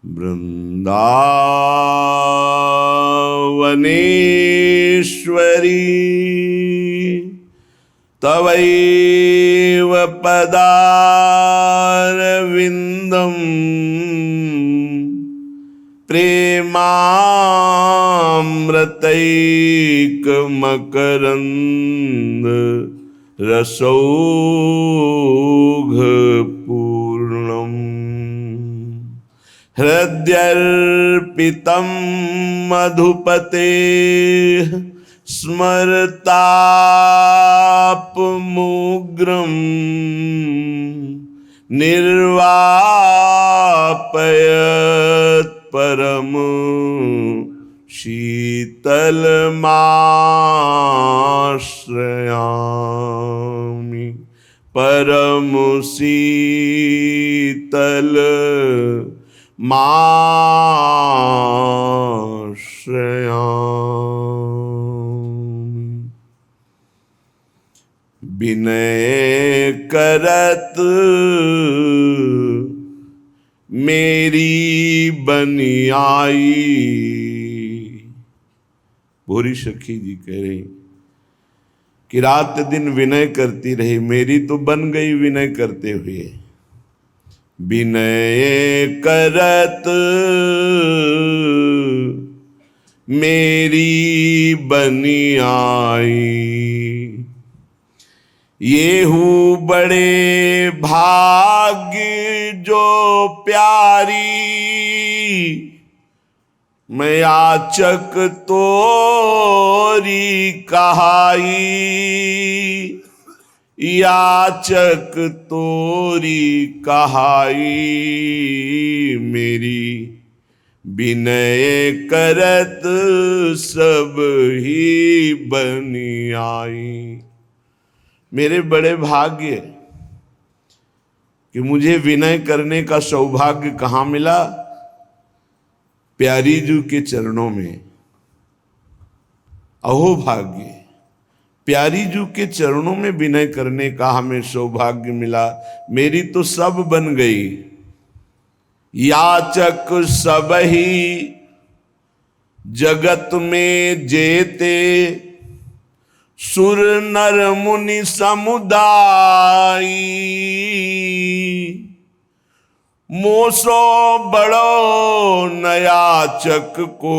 वृंदावनेश्वरी तवैव पदारविंदम प्रेमामृतैकमकरंद रसौघपूर्णम् हृद्यर्पितं मधुपते स्मरतापमुग्रं निर्वापयत् परम शीतलमाश्रयामि परम शीतल माश्रयामि। विनय करत मेरी बनियाई। भोरी सखी जी कह रही कि रात दिन विनय करती रही, मेरी तो बन गई विनय करते हुए। विनय करत मेरी बनियाई। ये हूँ बड़े भाग्य जो प्यारी, मैं याचक तोरी कहाई। याचक तोरी कहाई, मेरी विनय करत सब ही बनियाई। मेरे बड़े भाग्य कि मुझे विनय करने का सौभाग्य कहाँ मिला? प्यारी जू के चरणों में। अहो भाग्य, प्यारी जू के चरणों में विनय करने का हमें सौभाग्य मिला। मेरी तो सब बन गई। याचक सब ही जगत में जेते, सुर नर मुनि समुदाय। मोसो बड़ो नयाचक को,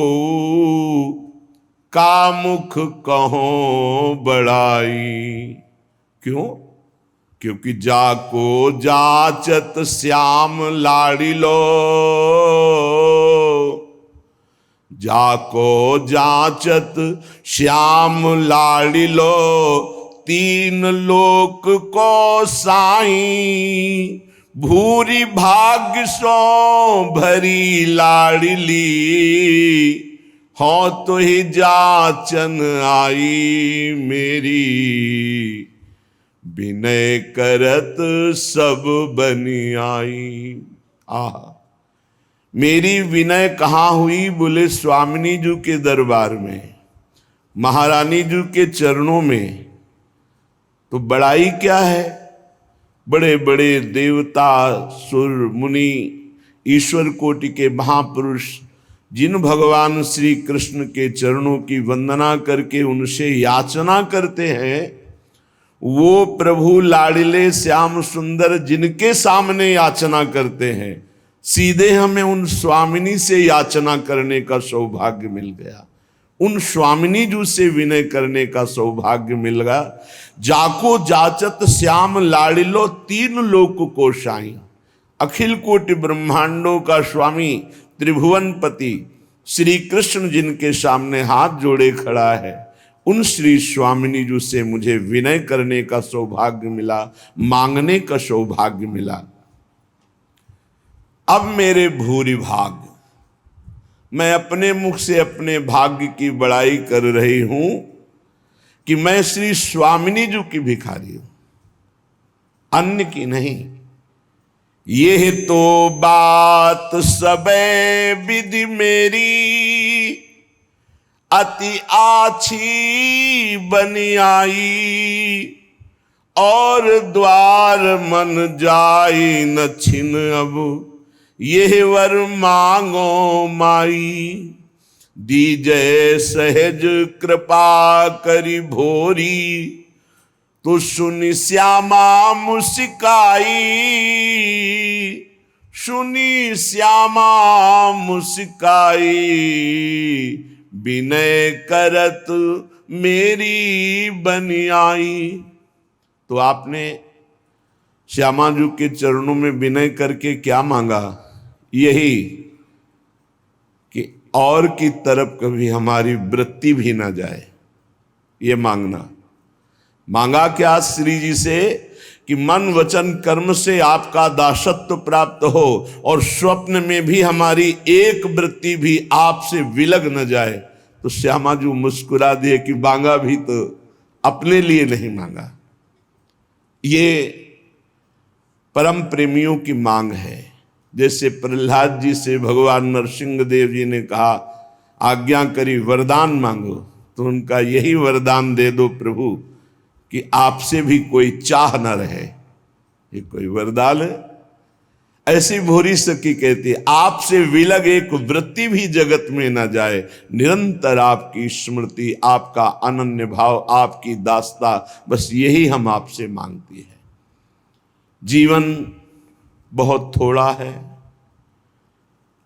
कामुख कहो बड़ाई। क्यों? क्योंकि जाको जाचत श्याम लाडिलो, जाको जाचत श्याम लाडिलो। तीन लोक को साई, भूरी भाग्य सो भरी लाडली। हो तो ही जाचन आई, मेरी विनय करत सब बनी आई। आह, मेरी विनय कहाँ हुई? बोले स्वामिनी जी के दरबार में, महारानी जी के चरणों में। तो बड़ाई क्या है? बड़े बड़े देवता, सुर, मुनि, ईश्वर कोटि के महापुरुष जिन भगवान श्री कृष्ण के चरणों की वंदना करके उनसे याचना करते हैं, वो प्रभु लाडिले श्याम सुंदर जिनके सामने याचना करते हैं, सीधे हमें उन स्वामिनी से याचना करने का सौभाग्य मिल गया। उन स्वामिनी जू से विनय करने का सौभाग्य मिल गया। जाको जाचत श्याम लाडिलो, तीन लोक को साई। अखिल कोटि ब्रह्मांडों का स्वामी त्रिभुवनपति श्री कृष्ण जिनके सामने हाथ जोड़े खड़ा है, उन श्री स्वामिनी जू से मुझे विनय करने का सौभाग्य मिला, मांगने का सौभाग्य मिला। अब मेरे भूरि भाग, मैं अपने मुख से अपने भाग्य की बड़ाई कर रही हूं कि मैं श्री स्वामिनी जी की भिखारी हूं, अन्य की नहीं। ये तो बात सबे विधि मेरी, अति आछी बनी आई। और द्वार मन जाई न छिन अब, यह वर मांगो माई, दीजय सहज कृपा करी भोरी, तो सुनि श्यामा मुस्काई, सुनी श्यामा मुस्काई, विनय करत मेरी बनी आई। तो आपने श्यामा जी के चरणों में विनय करके क्या मांगा? यही कि और की तरफ कभी हमारी वृत्ति भी ना जाए, ये मांगना। मांगा क्या श्री जी से कि मन वचन कर्म से आपका दासत्व प्राप्त हो और स्वप्न में भी हमारी एक वृत्ति भी आपसे विलग न जाए। तो श्यामा जी मुस्कुरा दिए कि मांगा भी तो अपने लिए नहीं मांगा। ये परम प्रेमियों की मांग है। जैसे प्रहलाद जी से भगवान नरसिंह देव जी ने कहा आज्ञा करी वरदान मांगो, तो उनका यही वरदान दे दो प्रभु कि आपसे भी कोई चाह न रहे। ये कोई वरदान है? ऐसी भोरी सखी कहती है आपसे विलग एक वृत्ति भी जगत में न जाए, निरंतर आपकी स्मृति, आपका अनन्य भाव, आपकी दास्ता, बस यही हम आपसे मांगती है। जीवन बहुत थोड़ा है,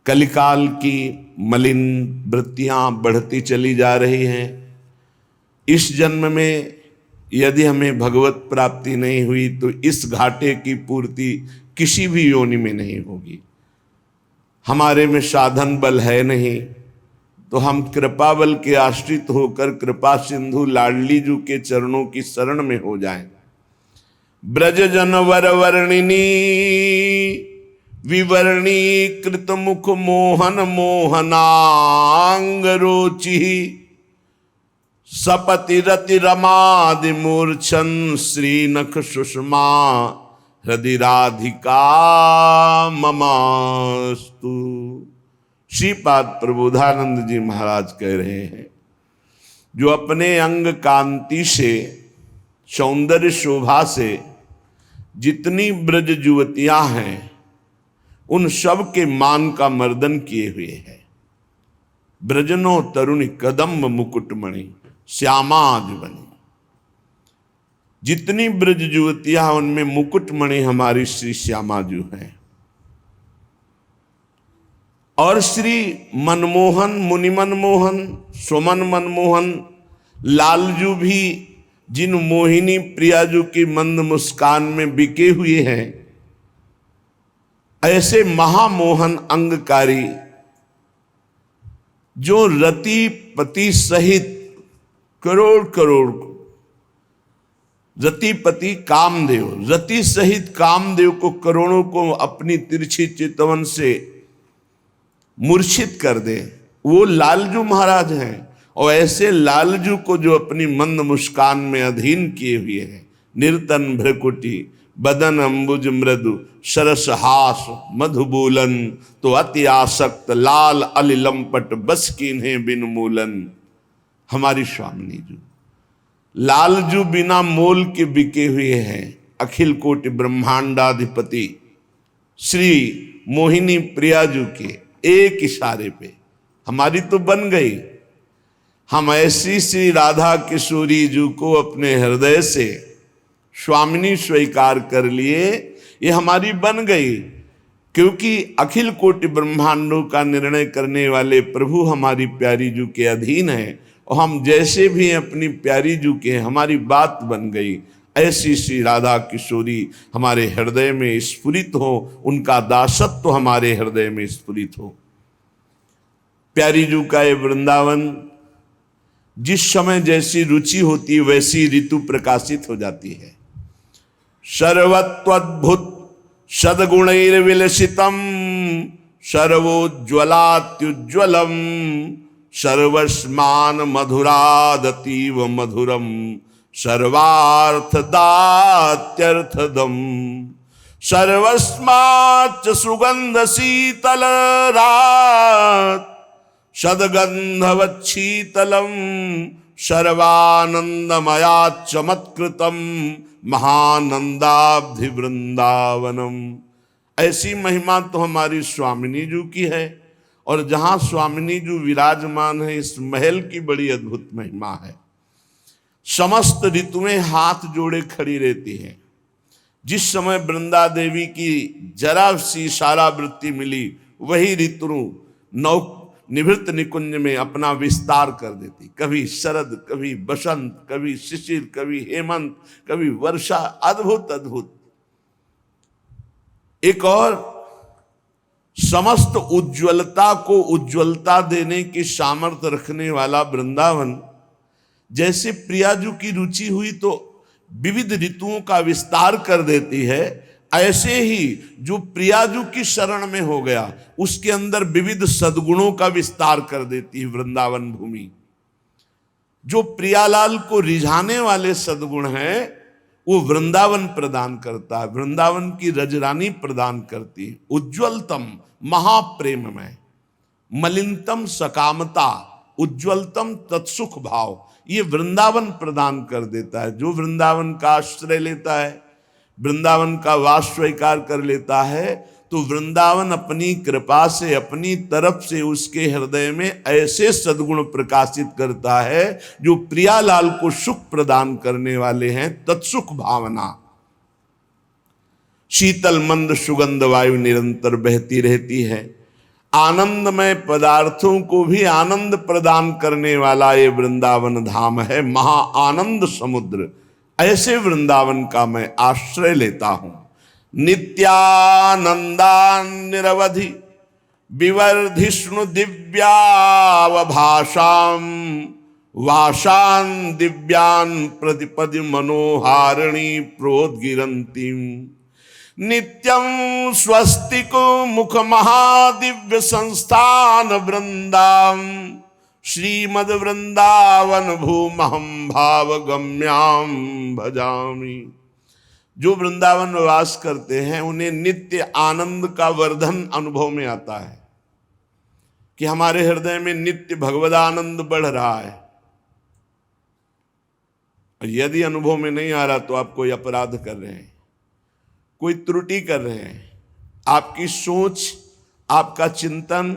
कलिकाल की मलिन वृत्तियां बढ़ती चली जा रही हैं। इस जन्म में यदि हमें भगवत प्राप्ति नहीं हुई तो इस घाटे की पूर्ति किसी भी योनि में नहीं होगी। हमारे में साधन बल है नहीं, तो हम कृपा बल के आश्रित होकर कृपा सिंधु लाडली जू के चरणों की शरण में हो जाएं। ब्रज जन वर वर्णिनी विवर्णी कृत मुख मोहन मोहनांग रोचि, सपति रति रमादि मूर्छन श्री नख सुषमा हृदय राधिका ममास्तु। श्रीपाद प्रबोधानंद जी महाराज कह रहे हैं जो अपने अंग कांति से, सौंदर्य शोभा से जितनी ब्रज युवतियां हैं उन सब के मान का मर्दन किए हुए है। ब्रजनो तरुणी कदम्ब मुकुटमणि श्यामाज बनी। जितनी ब्रज युवतियां उनमें मुकुटमणि हमारी श्री श्यामाजू हैं। और श्री मनमोहन, मुनि मनमोहन, सुमन मनमोहन लालजू भी जिन मोहिनी प्रियाजू की मंद मुस्कान में बिके हुए हैं, ऐसे महामोहन अंगकारी जो रतिपति सहित करोड़ करोड़, रतिपति कामदेव, रति सहित कामदेव को करोड़ों को अपनी तिरछी चितवन से मूर्छित कर दे, वो लालजू महाराज हैं। और ऐसे लालजू को जो अपनी मंद मुस्कान में अधीन किए हुए हैं। निर्तन भ्रकुटी बदन अंबुज मृदु सरस हास मधुबूलन, तो अति आसक्त लाल अलिलंपट बस कीन्हे बिन मूलन। हमारी स्वामिनी जी लालजू बिना मोल के बिके हुए हैं। अखिल कोटि ब्रह्मांडाधिपति श्री मोहिनी प्रियाजू के एक इशारे पे हमारी तो बन गई। हम ऐसी श्री राधा किशोरी जी को अपने हृदय से स्वामिनी स्वीकार कर लिए, ये हमारी बन गई। क्योंकि अखिल कोटि ब्रह्मांडों का निर्णय करने वाले प्रभु हमारी प्यारी जू के अधीन है, और हम जैसे भी अपनी प्यारी जू के हमारी बात बन गई। ऐसी श्री राधा किशोरी हमारे हृदय में स्फुरित हो, उनका दासत्व हमारे हृदय में स्फुरित हो। प्यारी जू का ये वृंदावन जिस समय जैसी रुचि होती है वैसी ऋतु प्रकाशित हो जाती है। सर्वत्वद्भुत सद्गुणैर्विलसितम सर्वोज्ज्वलात्युज्ज्वलम सर्वस्मान मधुरादतीव मधुरम सर्वार्थदात्यर्थदम सर्वस्माच्च सुगंध शीतल रात सद्गंधवच्छीतलम सर्वानंदमयाच्च मत्कृतम महानंदाब्धि वृंदावनम। ऐसी महिमा तो हमारी स्वामिनी जी की है, और जहां स्वामिनी जी विराजमान है इस महल की बड़ी अद्भुत महिमा है। समस्त ऋतुएं हाथ जोड़े खड़ी रहती हैं। जिस समय वृंदा देवी की जरा सी इशारा वृत्ति मिली, वही ऋतु नौ निवृत्त निकुंज में अपना विस्तार कर देती। कभी शरद, कभी बसंत, कभी शिशिर, कभी हेमंत, कभी वर्षा। अद्भुत अद्भुत। एक और, समस्त उज्ज्वलता को उज्ज्वलता देने की सामर्थ्य रखने वाला वृंदावन, जैसे प्रियाजू की रुचि हुई तो विविध ऋतुओं का विस्तार कर देती है, ऐसे ही जो प्रियाजू की शरण में हो गया उसके अंदर विविध सद्गुणों का विस्तार कर देती है वृंदावन भूमि। जो प्रियालाल को रिझाने वाले सद्गुण हैं वो वृंदावन प्रदान करता है, वृंदावन की रजरानी प्रदान करती है। उज्ज्वलतम महाप्रेममय, मलिनतम सकामता, उज्ज्वलतम तत्सुख भाव, ये वृंदावन प्रदान कर देता है। जो वृंदावन का आश्रय लेता है, वृंदावन का वास स्वीकार कर लेता है, तो वृंदावन अपनी कृपा से, अपनी तरफ से उसके हृदय में ऐसे सद्गुण प्रकाशित करता है जो प्रियालाल को सुख प्रदान करने वाले हैं। तत्सुख भावना, शीतल मंद सुगंध वायु निरंतर बहती रहती है। आनंदमय पदार्थों को भी आनंद प्रदान करने वाला ये वृंदावन धाम है, महा आनंद समुद्र। ऐसे वृंदावन का मैं आश्रय लेता हूं। नित्यानंदान निरवधि विवर्धिष्णु दिव्यावभाषाम वाशान दिव्यान प्रतिपदि मनोहारिणी प्रोद्गिरंतीम नित्यं स्वस्तिको मुख महादिव्य संस्थान वृंदाम श्रीमद वृंदावन भूमहम भावगम्याम भजामि। जो वृंदावन वास करते हैं उन्हें नित्य आनंद का वर्धन अनुभव में आता है कि हमारे हृदय में नित्य भगवदानंद बढ़ रहा है। यदि अनुभव में नहीं आ रहा तो आप कोई अपराध कर रहे हैं, कोई त्रुटि कर रहे हैं। आपकी सोच, आपका चिंतन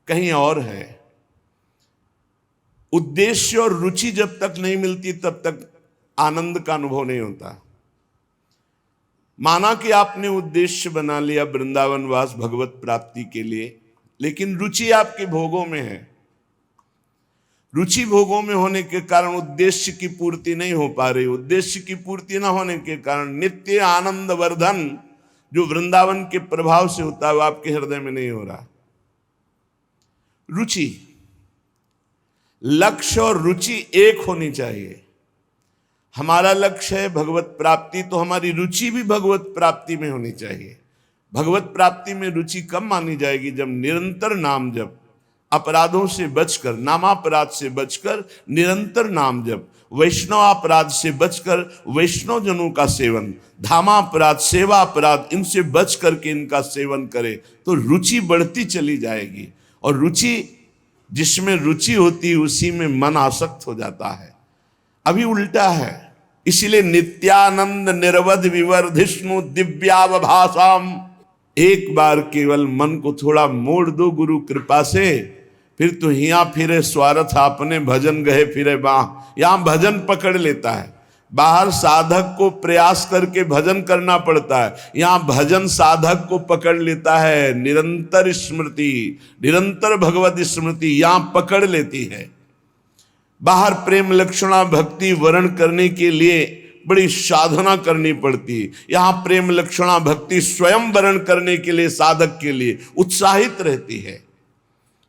कहीं और है। उद्देश्य और रुचि जब तक नहीं मिलती तब तक आनंद का अनुभव नहीं होता। माना कि आपने उद्देश्य बना लिया वृंदावन वास भगवत प्राप्ति के लिए, लेकिन रुचि आपके भोगों में है। रुचि भोगों में होने के कारण उद्देश्य की पूर्ति नहीं हो पा रही। उद्देश्य की पूर्ति न होने के कारण नित्य आनंद वर्धन जो वृंदावन के प्रभाव से होता है वो आपके हृदय में नहीं हो रहा। रुचि, लक्ष्य और रुचि एक होनी चाहिए। हमारा लक्ष्य है भगवत प्राप्ति, तो हमारी रुचि भी भगवत प्राप्ति में होनी चाहिए। भगवत प्राप्ति में रुचि कब मानी जाएगी? जब निरंतर नाम जप, अपराधों से बचकर, नामापराध से बचकर निरंतर नाम जप, वैष्णव अपराध से बचकर वैष्णव जनों का सेवन, धामापराध, सेवा अपराध, इनसे बच करके इनका सेवन करे तो रुचि बढ़ती चली जाएगी। और रुचि, जिसमें रुचि होती है उसी में मन आसक्त हो जाता है। अभी उल्टा है। इसीलिए नित्यानंद निरवध विवर्धिष्णु दिव्यावभाषाम, एक बार केवल मन को थोड़ा मोड़ दो गुरु कृपा से, फिर तो हिया फिरे स्वार्थ आपने भजन गए फिरे बाह। यहां भजन पकड़ लेता है। बाहर साधक को प्रयास करके भजन करना पड़ता है, यहां भजन साधक को पकड़ लेता है। निरंतर स्मृति, निरंतर भगवत स्मृति यहां पकड़ लेती है। बाहर प्रेम लक्षणा भक्ति वर्ण करने के लिए बड़ी साधना करनी पड़ती है, यहां प्रेम लक्षणा भक्ति स्वयं वर्ण करने के लिए साधक के लिए उत्साहित रहती है।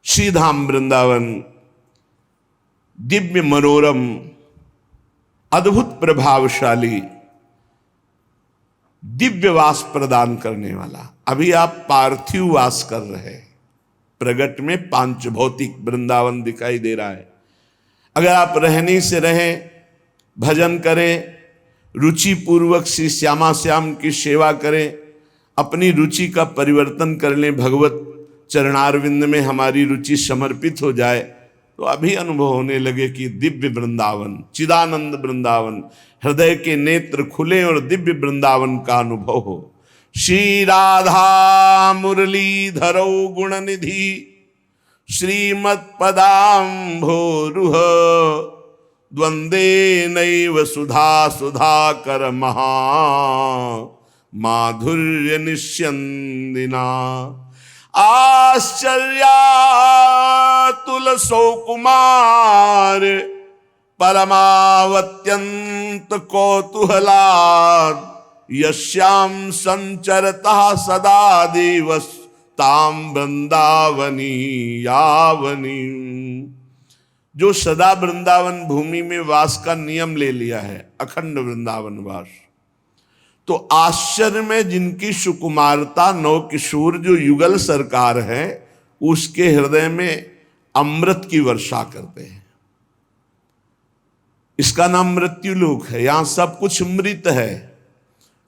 श्रीधाम वृंदावन दिव्य मनोरम अद्भुत प्रभावशाली दिव्य वास प्रदान करने वाला। अभी आप पार्थिव वास कर रहे हैं, प्रगट में पांच भौतिक वृंदावन दिखाई दे रहा है। अगर आप रहने से रहें, भजन करें, रुचि पूर्वक श्री श्यामा श्याम की सेवा करें, अपनी रुचि का परिवर्तन कर लें, भगवत चरणारविंद में हमारी रुचि समर्पित हो जाए, तो अभी अनुभव होने लगे कि दिव्य वृंदावन, चिदानंद वृंदावन, हृदय के नेत्र खुले और दिव्य वृंदावन का अनुभव हो। श्री राधा मुरलीधरौ गुणनिधि श्रीमत्पदाम्भोरुह द्वंदे नैव सुधा सुधाकर महा माधुर्य निस्यन्दिना आश्चर्यातुल सौकुमार परमावत्यंत कौतूहलाद यस्याम संचरता सदा दिवस ताम वृंदावनी यावनी। जो सदा वृंदावन भूमि में वास का नियम ले लिया है, अखंड वृंदावन वास, तो आश्चर्य में जिनकी सुकुमारता, नौ किशोर जो युगल सरकार है, उसके हृदय में अमृत की वर्षा करते हैं। इसका नाम मृत्यु लोक है। यहां सब कुछ अमृत है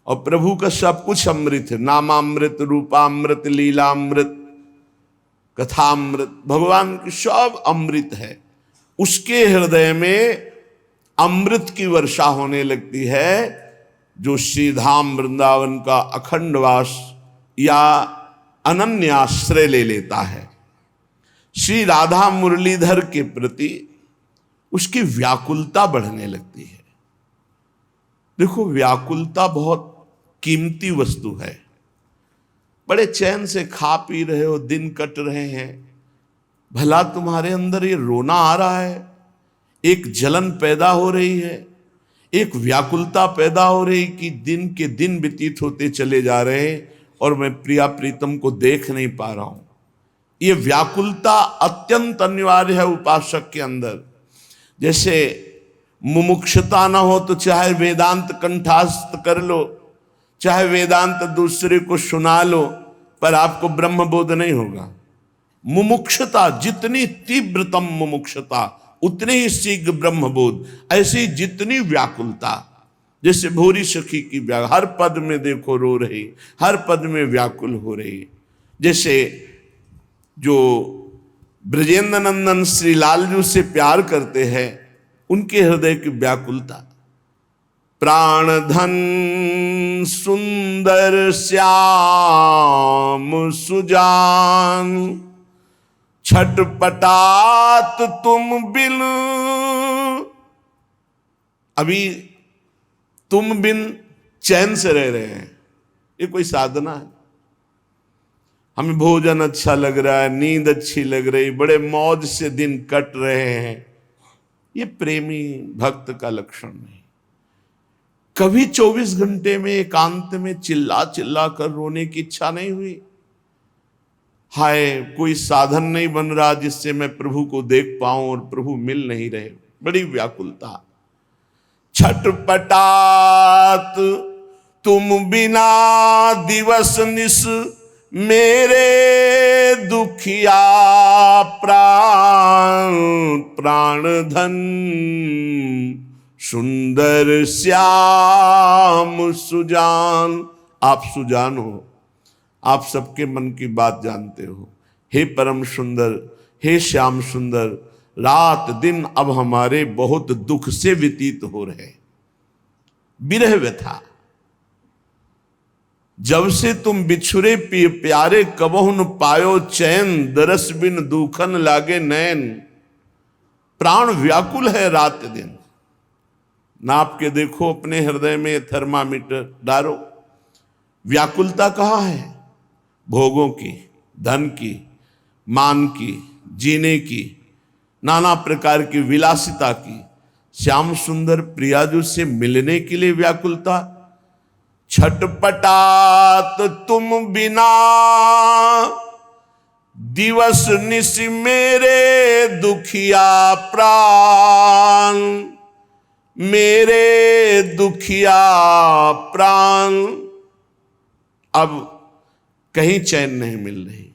और प्रभु का सब कुछ अमृत है। नामामृत, रूपामृत, लीलामृत, कथामृत, भगवान की सब अमृत है। उसके हृदय में अमृत की वर्षा होने लगती है जो श्री धाम वृंदावन का अखंड वास या अनन्य आश्रय ले लेता है। श्री राधा मुरलीधर के प्रति उसकी व्याकुलता बढ़ने लगती है। देखो, व्याकुलता बहुत कीमती वस्तु है। बड़े चैन से खा पी रहे हो, दिन कट रहे हैं, भला तुम्हारे अंदर ये रोना आ रहा है, एक जलन पैदा हो रही है, एक व्याकुलता पैदा हो रही कि दिन के दिन व्यतीत होते चले जा रहे हैं और मैं प्रिया प्रीतम को देख नहीं पा रहा हूं। ये व्याकुलता अत्यंत अनिवार्य है उपासक के अंदर। जैसे मुमुक्षुता ना हो तो चाहे वेदांत कंठस्थ कर लो, चाहे वेदांत दूसरे को सुना लो, पर आपको ब्रह्म बोध नहीं होगा। मुमुक्षुता, जितनी तीव्रतम मुमुक्षुता उतने ही शीघ्र ब्रह्मबोध। ऐसी जितनी व्याकुलता, जैसे भूरी सखी की हर पद में देखो रो रही, हर पद में व्याकुल हो रही। जैसे जो ब्रजेंद्र नंदन श्री लालजू से प्यार करते हैं, उनके हृदय की व्याकुलता। प्राण धन सुंदर श्याम सुजान छटपटात तुम बिन। अभी तुम बिन चैन से रह रहे हैं, ये कोई साधना है? हमें भोजन अच्छा लग रहा है, नींद अच्छी लग रही, बड़े मौज से दिन कट रहे हैं, ये प्रेमी भक्त का लक्षण नहीं। कभी 24 घंटे में एकांत में चिल्ला चिल्ला कर रोने की इच्छा नहीं हुई? हाय, कोई साधन नहीं बन रहा जिससे मैं प्रभु को देख पाऊं और प्रभु मिल नहीं रहे, बड़ी व्याकुलता। छटपटात तुम बिना दिवस निस मेरे दुखिया प्राण। प्राण धन सुंदर श्याम सुजान। आप सुजान हो, आप सबके मन की बात जानते हो। हे परम सुंदर, हे श्याम सुंदर, रात दिन अब हमारे बहुत दुख से व्यतीत हो रहे। विरह व्यथा, जब से तुम बिछुरे प्यारे कबहु न पायो चैन, दरस बिन दुखन लागे नैन। प्राण व्याकुल है रात दिन। नाप के देखो अपने हृदय में, थर्मामीटर डालो। व्याकुलता कहाँ है? भोगों की, धन की, मान की, जीने की, नाना प्रकार की विलासिता की। श्याम सुंदर प्रियाजू से मिलने के लिए व्याकुलता। छटपटात तुम बिना दिवस निस मेरे दुखिया प्राण। मेरे दुखिया प्राण। अब कहीं चैन नहीं मिल रही।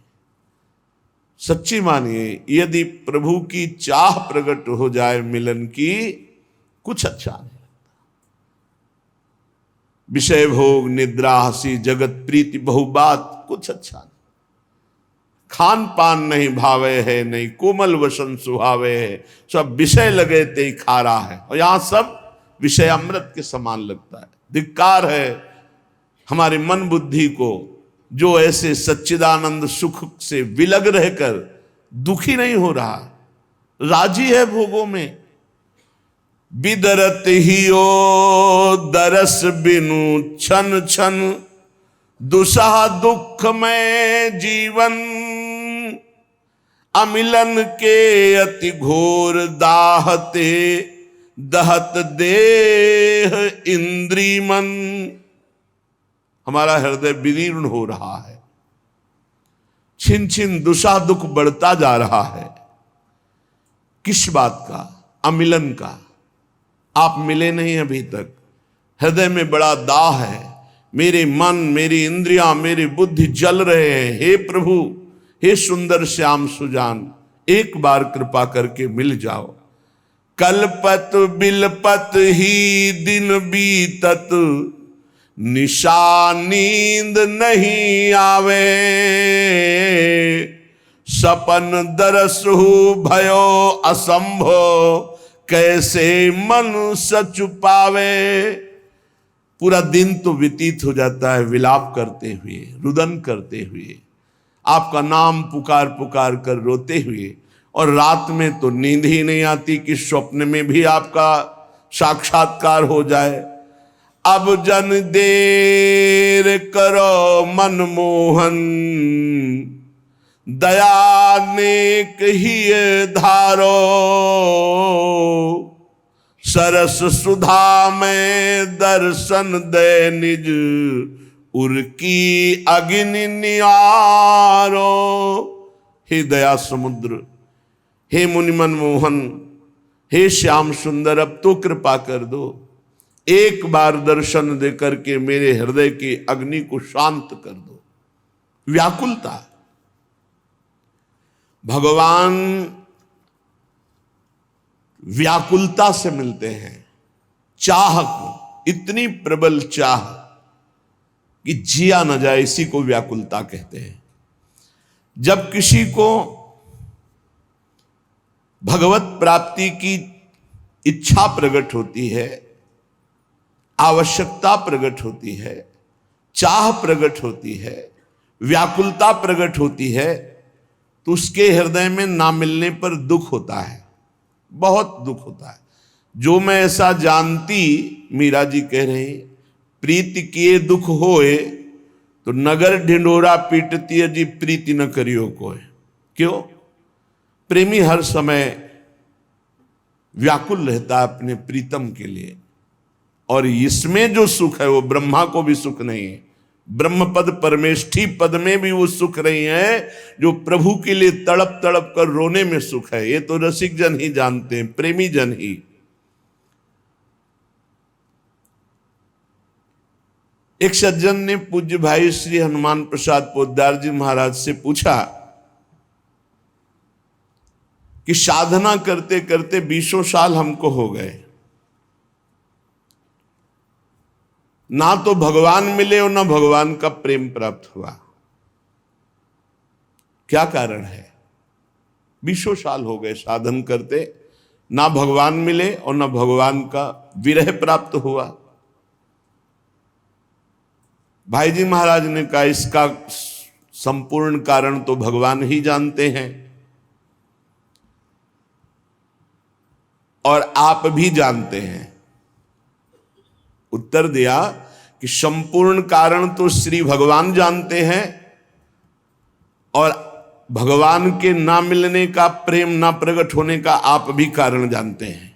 सच्ची मानिए, यदि प्रभु की चाह प्रकट हो जाए मिलन की, कुछ अच्छा नहीं लगता। विषय भोग, निद्रा, हंसी, जगत प्रीति, बहुबात, कुछ अच्छा नहीं। खान पान नहीं भावे है, नहीं कोमल वसन सुहावे है, सब विषय लगे ते ही खा रहा है। और यहां सब विषय अमृत के समान लगता है। धिक्कार है हमारे मन बुद्धि को, जो ऐसे सच्चिदानंद सुख से विलग रहकर दुखी नहीं हो रहा, राजी है भोगों में। बिदरत ही ओ दरस बिनु छन छन, दुसह दुख में जीवन, अमिलन के अति घोर दाहते, दहत देह इंद्री मन। हमारा हृदय विदीर्ण हो रहा है, छिन छिन दुषा दुख बढ़ता जा रहा है। किस बात का? अमिलन का। आप मिले नहीं अभी तक, हृदय में बड़ा दाह है, मेरे मन, मेरी इंद्रियां, मेरी बुद्धि जल रहे हैं। हे प्रभु, हे सुंदर श्याम सुजान, एक बार कृपा करके मिल जाओ। कलपत बिलपत ही दिन बीतत, निशा नींद नहीं आवे, सपन दरसहु भयो असंभव, कैसे मन सच पावे। पूरा दिन तो व्यतीत हो जाता है विलाप करते हुए, रुदन करते हुए, आपका नाम पुकार पुकार कर रोते हुए, और रात में तो नींद ही नहीं आती कि स्वप्न में भी आपका साक्षात्कार हो जाए। अब जन देर करो मनमोहन, दया नेक ही धारो, सरस सुधा में दर्शन दे निज, उर्की अग्नि नियारो। हे दया समुद्र, हे मुनि मनमोहन, हे श्याम सुंदर, अब तो कृपा कर दो, एक बार दर्शन दे करके मेरे हृदय की अग्नि को शांत कर दो। व्याकुलता, भगवान व्याकुलता से मिलते हैं, चाह को, इतनी प्रबल चाह कि जिया न जाए, इसी को व्याकुलता कहते हैं। जब किसी को भगवत प्राप्ति की इच्छा प्रकट होती है, आवश्यकता प्रकट होती है, चाह प्रकट होती है, व्याकुलता प्रकट होती है, तो उसके हृदय में ना मिलने पर दुख होता है, बहुत दुख होता है। जो मैं ऐसा जानती, मीरा जी कह रहे हैं, प्रीति किए दुख होए, तो नगर ढिंढोरा पीटती है जी, प्रीति न करियो कोई। क्यों? प्रेमी हर समय व्याकुल रहता है अपने प्रीतम के लिए, और इसमें जो सुख है वो ब्रह्मा को भी सुख नहीं है। ब्रह्म पद परमेष्ठी पद में भी वो सुख नहीं है जो प्रभु के लिए तड़प तड़प कर रोने में सुख है। ये तो रसिक जन ही जानते हैं, प्रेमी जन ही। एक सज्जन ने पूज्य भाई श्री हनुमान प्रसाद पोद्दार जी महाराज से पूछा कि साधना करते करते 20 साल हमको हो गए, ना तो भगवान मिले और ना भगवान का प्रेम प्राप्त हुआ, क्या कारण है? 20 साल हो गए साधन करते, ना भगवान मिले और ना भगवान का विरह प्राप्त हुआ। भाई जी महाराज ने कहा, इसका संपूर्ण कारण तो भगवान ही जानते हैं और आप भी जानते हैं। उत्तर दिया कि संपूर्ण कारण तो श्री भगवान जानते हैं, और भगवान के ना मिलने का, प्रेम ना प्रकट होने का आप भी कारण जानते हैं।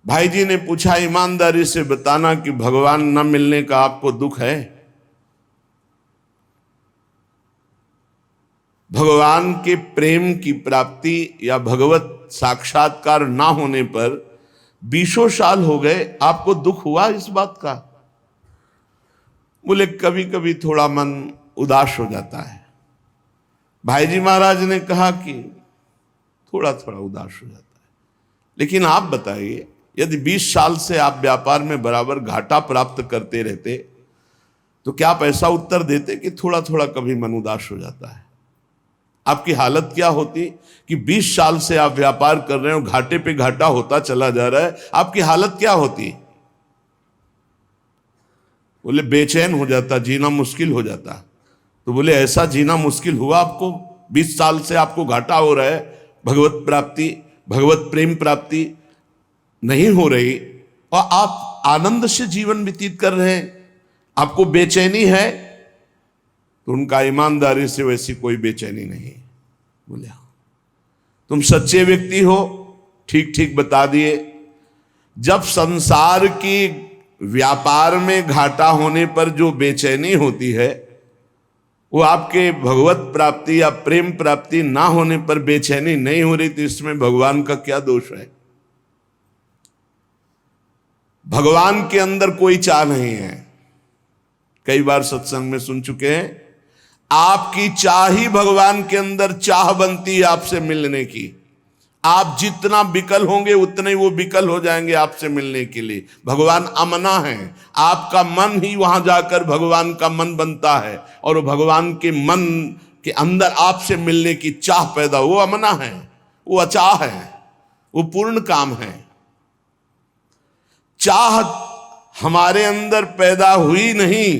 भाई जी ने पूछा, ईमानदारी से बताना कि भगवान ना मिलने का आपको दुख है? भगवान के प्रेम की प्राप्ति या भगवत साक्षात्कार ना होने पर 20 साल हो गए, आपको दुख हुआ इस बात का? बोले कभी कभी थोड़ा मन उदास हो जाता है। भाई जी महाराज ने कहा कि थोड़ा थोड़ा उदास हो जाता है, लेकिन आप बताइए, यदि 20 साल से आप व्यापार में बराबर घाटा प्राप्त करते रहते तो क्या आप ऐसा उत्तर देते कि थोड़ा थोड़ा कभी मन उदास हो जाता है? आपकी हालत क्या होती कि 20 साल से आप व्यापार कर रहे हो, घाटे पे घाटा होता चला जा रहा है, आपकी हालत क्या होती? बोले बेचैन हो जाता, जीना मुश्किल हो जाता। तो बोले ऐसा जीना मुश्किल हुआ आपको? 20 साल से आपको घाटा हो रहा है, भगवत प्राप्ति, भगवत प्रेम प्राप्ति नहीं हो रही और आप आनंद से जीवन व्यतीत कर रहे हैं, आपको बेचैनी है? तो उनका ईमानदारी से वैसी कोई बेचैनी नहीं। बोले तुम सच्चे व्यक्ति हो, ठीक ठीक बता दिए। जब संसार की व्यापार में घाटा होने पर जो बेचैनी होती है, वो आपके भगवत प्राप्ति या प्रेम प्राप्ति ना होने पर बेचैनी नहीं हो रही, तो इसमें भगवान का क्या दोष है? भगवान के अंदर कोई चाह नहीं है। कई बार सत्संग में सुन चुके हैं, आपकी चाह ही भगवान के अंदर चाह बनती है आपसे मिलने की। आप जितना विकल होंगे उतने ही वो विकल हो जाएंगे आपसे मिलने के लिए। भगवान अमना है, आपका मन ही वहां जाकर भगवान का मन बनता है और भगवान के मन के अंदर आपसे मिलने की चाह पैदा, वो अमना है, वो अचाह है, वो पूर्ण काम है। चाह हमारे अंदर पैदा हुई नहीं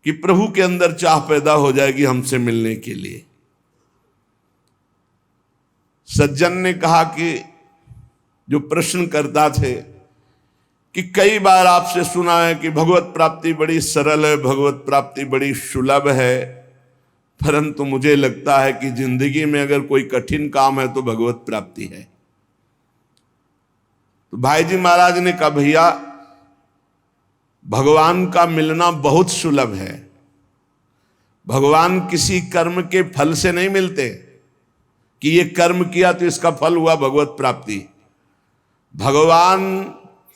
कि प्रभु के अंदर चाह पैदा हो जाएगी हमसे मिलने के लिए। सज्जन ने कहा कि जो प्रश्न करता थे कि कई बार आपसे सुना है कि भगवत प्राप्ति बड़ी सरल है, भगवत प्राप्ति बड़ी सुलभ है, परंतु मुझे लगता है कि जिंदगी में अगर कोई कठिन काम है तो भगवत प्राप्ति है। तो भाई जी महाराज ने कहा भैया भगवान का मिलना बहुत सुलभ है। भगवान किसी कर्म के फल से नहीं मिलते कि ये कर्म किया तो इसका फल हुआ भगवत प्राप्ति। भगवान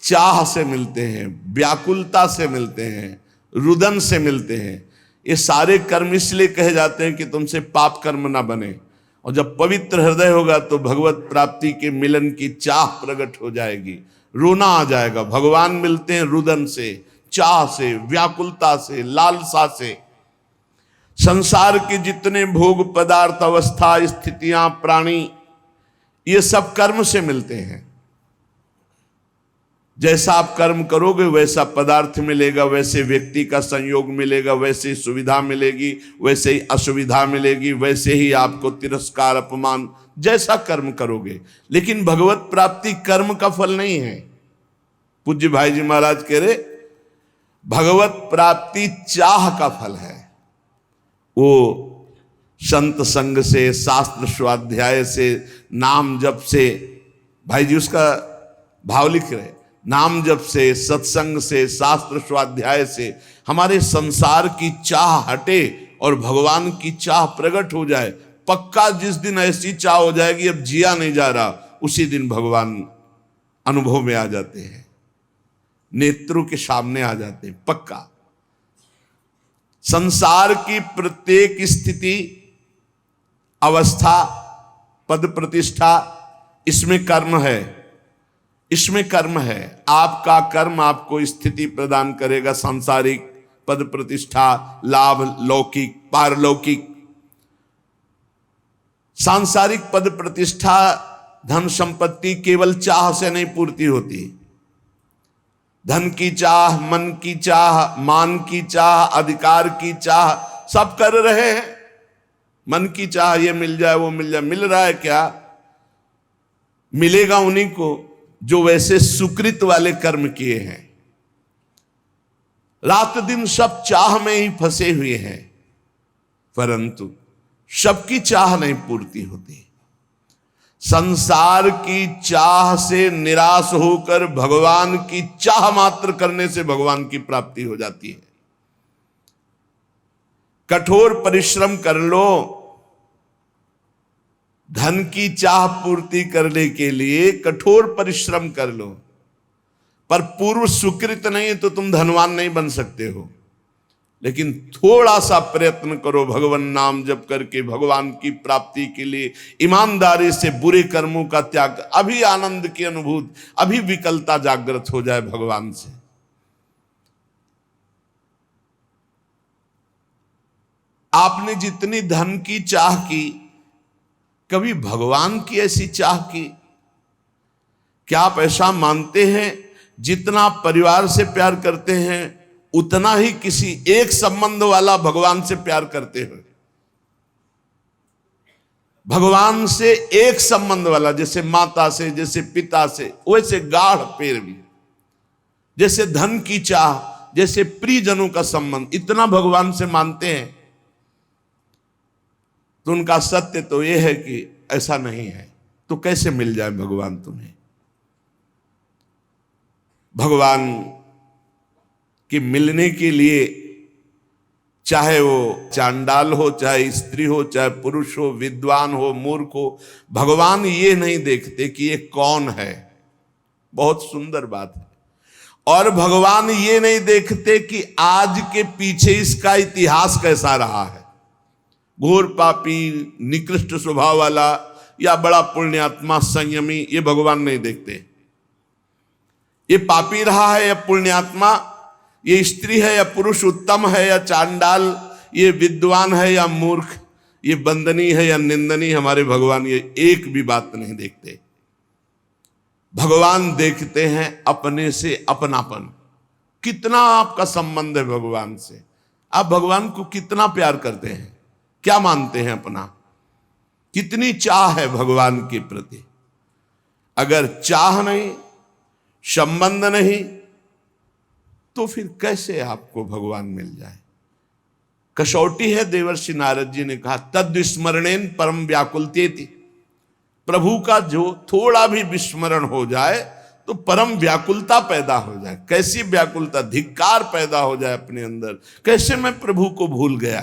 चाह से मिलते हैं, व्याकुलता से मिलते हैं, रुदन से मिलते हैं। ये सारे कर्म इसलिए कहे जाते हैं कि तुमसे पाप कर्म ना बने, और जब पवित्र हृदय होगा तो भगवत प्राप्ति के मिलन की चाह प्रकट हो जाएगी, रोना आ जाएगा। भगवान मिलते हैं रुदन से, चाह से, व्याकुलता से, लालसा से। संसार के जितने भोग पदार्थ, अवस्था, स्थितियां, प्राणी, ये सब कर्म से मिलते हैं। जैसा आप कर्म करोगे वैसा पदार्थ मिलेगा, वैसे व्यक्ति का संयोग मिलेगा, वैसे सुविधा मिलेगी, वैसे ही असुविधा मिलेगी, वैसे ही आपको तिरस्कार, अपमान, जैसा कर्म करोगे। लेकिन भगवत प्राप्ति कर्म का फल नहीं है। पूज्य भाई जी महाराज कह रहे भगवत प्राप्ति चाह का फल है। वो संत संग से, शास्त्र स्वाध्याय से, नाम जप से, भाई जी उसका भाव लिख रहे, नाम जप से, सत्संग से, शास्त्र स्वाध्याय से हमारे संसार की चाह हटे और भगवान की चाह प्रकट हो जाए। पक्का जिस दिन ऐसी चाह हो जाएगी अब जिया नहीं जा रहा, उसी दिन भगवान अनुभव में आ जाते हैं, नेत्रों के सामने आ जाते हैं, पक्का। संसार की प्रत्येक स्थिति, अवस्था, पद प्रतिष्ठा, इसमें कर्म है, इसमें कर्म है। आपका कर्म आपको स्थिति प्रदान करेगा, सांसारिक पद प्रतिष्ठा, लाभ, लौकिक, पारलौकिक। सांसारिक पद प्रतिष्ठा, धन संपत्ति केवल चाह से नहीं पूर्ति होती। धन की चाह, मन की चाह, मान की चाह, अधिकार की चाह, सब कर रहे हैं। मन की चाह ये मिल जाए, वो मिल जाए, मिल रहा है क्या? मिलेगा उन्हीं को जो वैसे सुकृत वाले कर्म किए हैं। रात दिन सब चाह में ही फंसे हुए हैं, परंतु सबकी चाह नहीं पूर्ति होती। संसार की चाह से निराश होकर भगवान की चाह मात्र करने से भगवान की प्राप्ति हो जाती है। कठोर परिश्रम कर लो धन की चाह पूर्ति करने के लिए, कठोर परिश्रम कर लो, पर पूर्व सुकृत नहीं तो तुम धनवान नहीं बन सकते हो। लेकिन थोड़ा सा प्रयत्न करो भगवान नाम जप करके भगवान की प्राप्ति के लिए, ईमानदारी से बुरे कर्मों का त्याग, अभी आनंद की अनुभूति, अभी विकलता जागृत हो जाए भगवान से। आपने जितनी धन की चाह की, कभी भगवान की ऐसी चाह की? क्या आप ऐसा मानते हैं जितना परिवार से प्यार करते हैं उतना ही किसी एक संबंध वाला भगवान से प्यार करते हैं। भगवान से एक संबंध वाला, जैसे माता से, जैसे पिता से, वैसे गाढ़ प्रेम भी, जैसे धन की चाह, जैसे प्रियजनों का संबंध, इतना भगवान से मानते हैं। तो उनका सत्य तो यह है कि ऐसा नहीं है, तो कैसे मिल जाए भगवान तुम्हें? भगवान के मिलने के लिए, चाहे वो चांडाल हो, चाहे स्त्री हो, चाहे पुरुष हो, विद्वान हो, मूर्ख हो, भगवान ये नहीं देखते कि ये कौन है। बहुत सुंदर बात है। और भगवान ये नहीं देखते कि आज के पीछे इसका इतिहास कैसा रहा है, घोर पापी, निकृष्ट स्वभाव वाला या बड़ा पुण्यात्मा, संयमी, ये भगवान नहीं देखते। ये पापी रहा है या पुण्यात्मा, ये स्त्री है या पुरुष उत्तम है या चांडाल, ये विद्वान है या मूर्ख, ये वंदनीय है या निंदनीय, हमारे भगवान ये एक भी बात नहीं देखते। भगवान देखते हैं अपने से अपनापन। कितना आपका संबंध है भगवान से, आप भगवान को कितना प्यार करते हैं, क्या मानते हैं अपना, कितनी चाह है भगवान के प्रति। अगर चाह नहीं, संबंध नहीं, तो फिर कैसे आपको भगवान मिल जाए? कसौटी है, देवर्षि नारद जी ने कहा, तद विस्मरणेन परम व्याकुलतेति। प्रभु का जो थोड़ा भी विस्मरण हो जाए तो परम व्याकुलता पैदा हो जाए। कैसी व्याकुलता? धिक्कार पैदा हो जाए अपने अंदर, कैसे मैं प्रभु को भूल गया।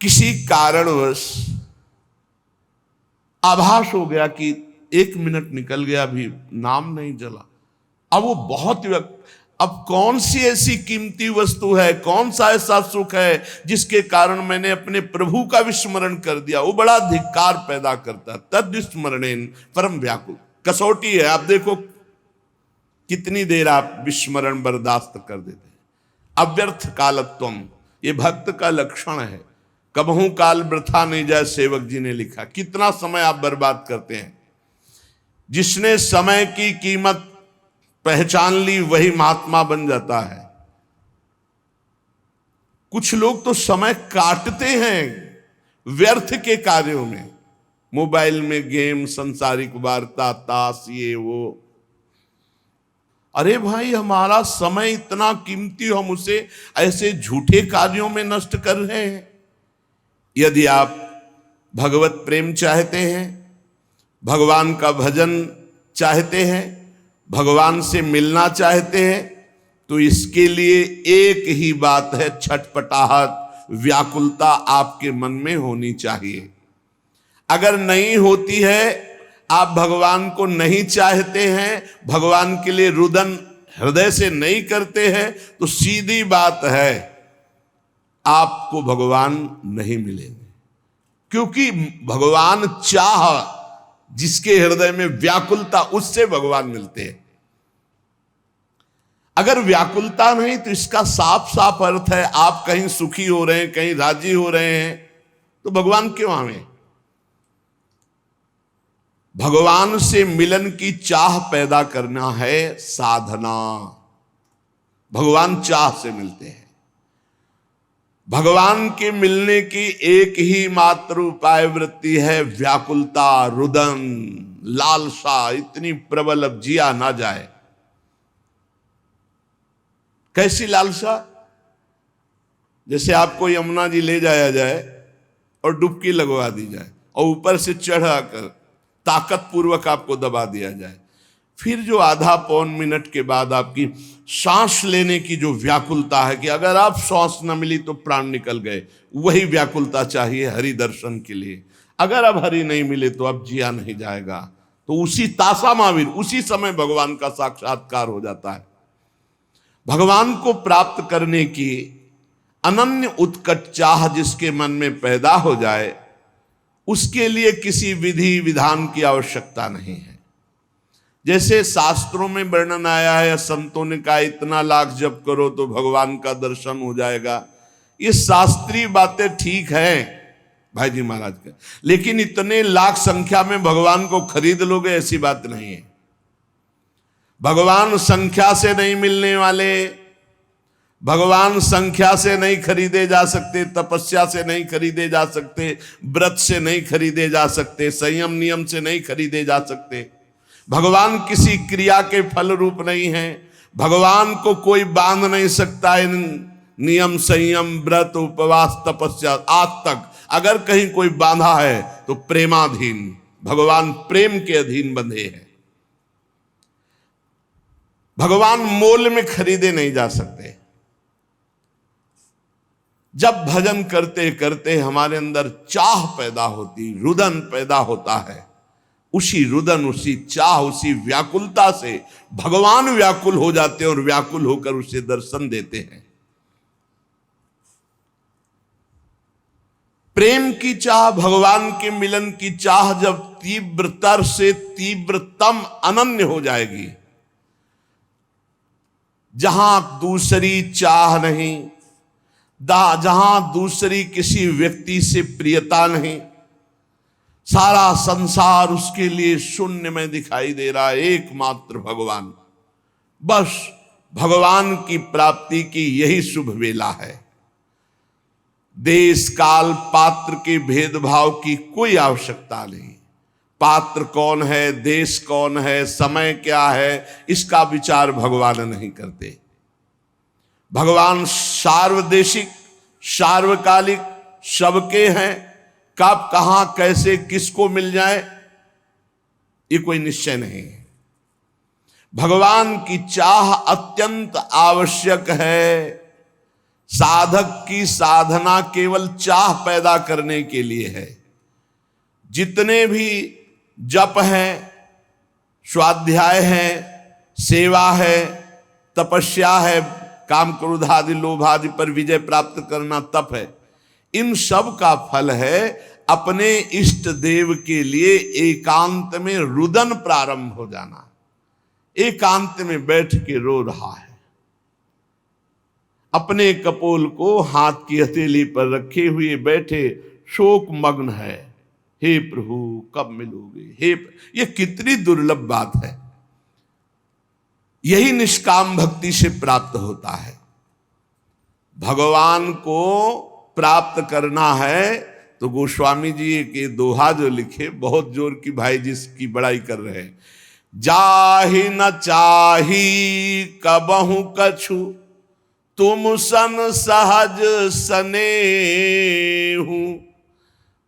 किसी कारणवश आभास हो गया कि 1 मिनट निकल गया, भी नाम नहीं जला। अब वो बहुत, अब कौन सी ऐसी कीमती वस्तु है, कौन सा ऐसा सुख है जिसके कारण मैंने अपने प्रभु का विस्मरण कर दिया? वो बड़ा धिक्कार पैदा करता। तद विस्मरणेन परम व्याकुल, कसौटी है। आप देखो कितनी देर आप विस्मरण बर्दाश्त कर देते हैं। अव्यर्थ कालत्वम, ये भक्त का लक्षण है। कबहू काल वृथा नहीं जाए, सेवक जी ने लिखा। कितना समय आप बर्बाद करते हैं। जिसने समय की कीमत पहचान ली वही महात्मा बन जाता है। कुछ लोग तो समय काटते हैं व्यर्थ के कार्यों में, मोबाइल में गेम, संसारिक वार्ता, ताश, ये वो। अरे भाई, हमारा समय इतना कीमती, हम उसे ऐसे झूठे कार्यों में नष्ट कर रहे हैं। यदि आप भगवत प्रेम चाहते हैं, भगवान का भजन चाहते हैं, भगवान से मिलना चाहते हैं, तो इसके लिए एक ही बात है, छटपटाहट, व्याकुलता आपके मन में होनी चाहिए। अगर नहीं होती है, आप भगवान को नहीं चाहते हैं, भगवान के लिए रुदन हृदय से नहीं करते हैं, तो सीधी बात है, आपको भगवान नहीं मिलेंगे। क्योंकि भगवान चाह, जिसके हृदय में व्याकुलता, उससे भगवान मिलते हैं। अगर व्याकुलता नहीं, तो इसका साफ साफ अर्थ है आप कहीं सुखी हो रहे हैं, कहीं राजी हो रहे हैं, तो भगवान क्यों आवे? भगवान से मिलन की चाह पैदा करना है साधना। भगवान चाह से मिलते हैं। भगवान के मिलने की एक ही मात्र उपाय वृत्ति है, व्याकुलता, रुदन, लालसा इतनी प्रबल, अब जिया ना जाए। कैसी लालसा? जैसे आपको यमुना जी ले जाया जाए और डुबकी लगवा दी जाए और ऊपर से चढ़ाकर ताकत पूर्वक आपको दबा दिया जाए, फिर जो आधा पौन मिनट के बाद आपकी सांस लेने की जो व्याकुलता है कि अगर आप सांस न मिली तो प्राण निकल गए, वही व्याकुलता चाहिए हरि दर्शन के लिए। अगर अब हरि नहीं मिले तो अब जिया नहीं जाएगा। तो उसी तासा महावीर, उसी समय भगवान का साक्षात्कार हो जाता है। भगवान को प्राप्त करने की अनन्य उत्कट चाह जिसके मन में पैदा हो जाए, उसके लिए किसी विधि विधान की आवश्यकता नहीं है। जैसे शास्त्रों में वर्णन आया है, संतों ने कहा इतना लाख जप करो तो भगवान का दर्शन हो जाएगा। ये शास्त्रीय बातें ठीक है भाई जी महाराज के, लेकिन इतने लाख संख्या में भगवान को खरीद लोगे, ऐसी बात नहीं है। भगवान संख्या से नहीं मिलने वाले, भगवान संख्या से नहीं खरीदे जा सकते, तपस्या से नहीं खरीदे जा सकते, व्रत से नहीं खरीदे जा सकते, संयम नियम से नहीं खरीदे जा सकते। भगवान किसी क्रिया के फल रूप नहीं है। भगवान को कोई बांध नहीं सकता इन नियम, संयम, व्रत, उपवास, तपस्या। आज तक अगर कहीं कोई बांधा है तो प्रेमाधीन, भगवान प्रेम के अधीन बंधे हैं। भगवान मोल में खरीदे नहीं जा सकते। जब भजन करते करते हमारे अंदर चाह पैदा होती, रुदन पैदा होता है, उसी रुदन, उसी चाह, उसी व्याकुलता से भगवान व्याकुल हो जाते हैं और व्याकुल होकर उसे दर्शन देते हैं। प्रेम की चाह, भगवान के मिलन की चाह जब तीव्रतर से तीव्रतम अनन्य हो जाएगी, जहां दूसरी चाह नहीं, जहां दूसरी किसी व्यक्ति से प्रियता नहीं, सारा संसार उसके लिए शून्य में दिखाई दे रहा है, एकमात्र भगवान। बस भगवान की प्राप्ति की यही शुभ वेला है। देश काल पात्र के भेदभाव की कोई आवश्यकता नहीं। पात्र कौन है, देश कौन है, समय क्या है, इसका विचार भगवान नहीं करते। भगवान सार्वदेशिक, सार्वकालिक, सबके हैं। कब, कहां, कैसे, किसको मिल जाए, ये कोई निश्चय नहीं है। भगवान की चाह अत्यंत आवश्यक है। साधक की साधना केवल चाह पैदा करने के लिए है। जितने भी जप है, स्वाध्याय है, सेवा है, तपस्या है, काम क्रोध आदि लोभ आदि पर विजय प्राप्त करना तप है, इन सब का फल है अपने इष्ट देव के लिए एकांत में रुदन प्रारंभ हो जाना। एकांत में बैठ के रो रहा है, अपने कपोल को हाथ की हथेली पर रखे हुए बैठे शोक मग्न है। हे प्रभु कब मिलोगे, हे ये कितनी दुर्लभ बात है। यही निष्काम भक्ति से प्राप्त होता है। भगवान को प्राप्त करना है तो गोस्वामी जी के दोहा जो लिखे, बहुत जोर की भाई जिसकी बड़ाई कर रहे हैं। जाहि न चाही कबहु कछु, तुम सन सहज सनेहु,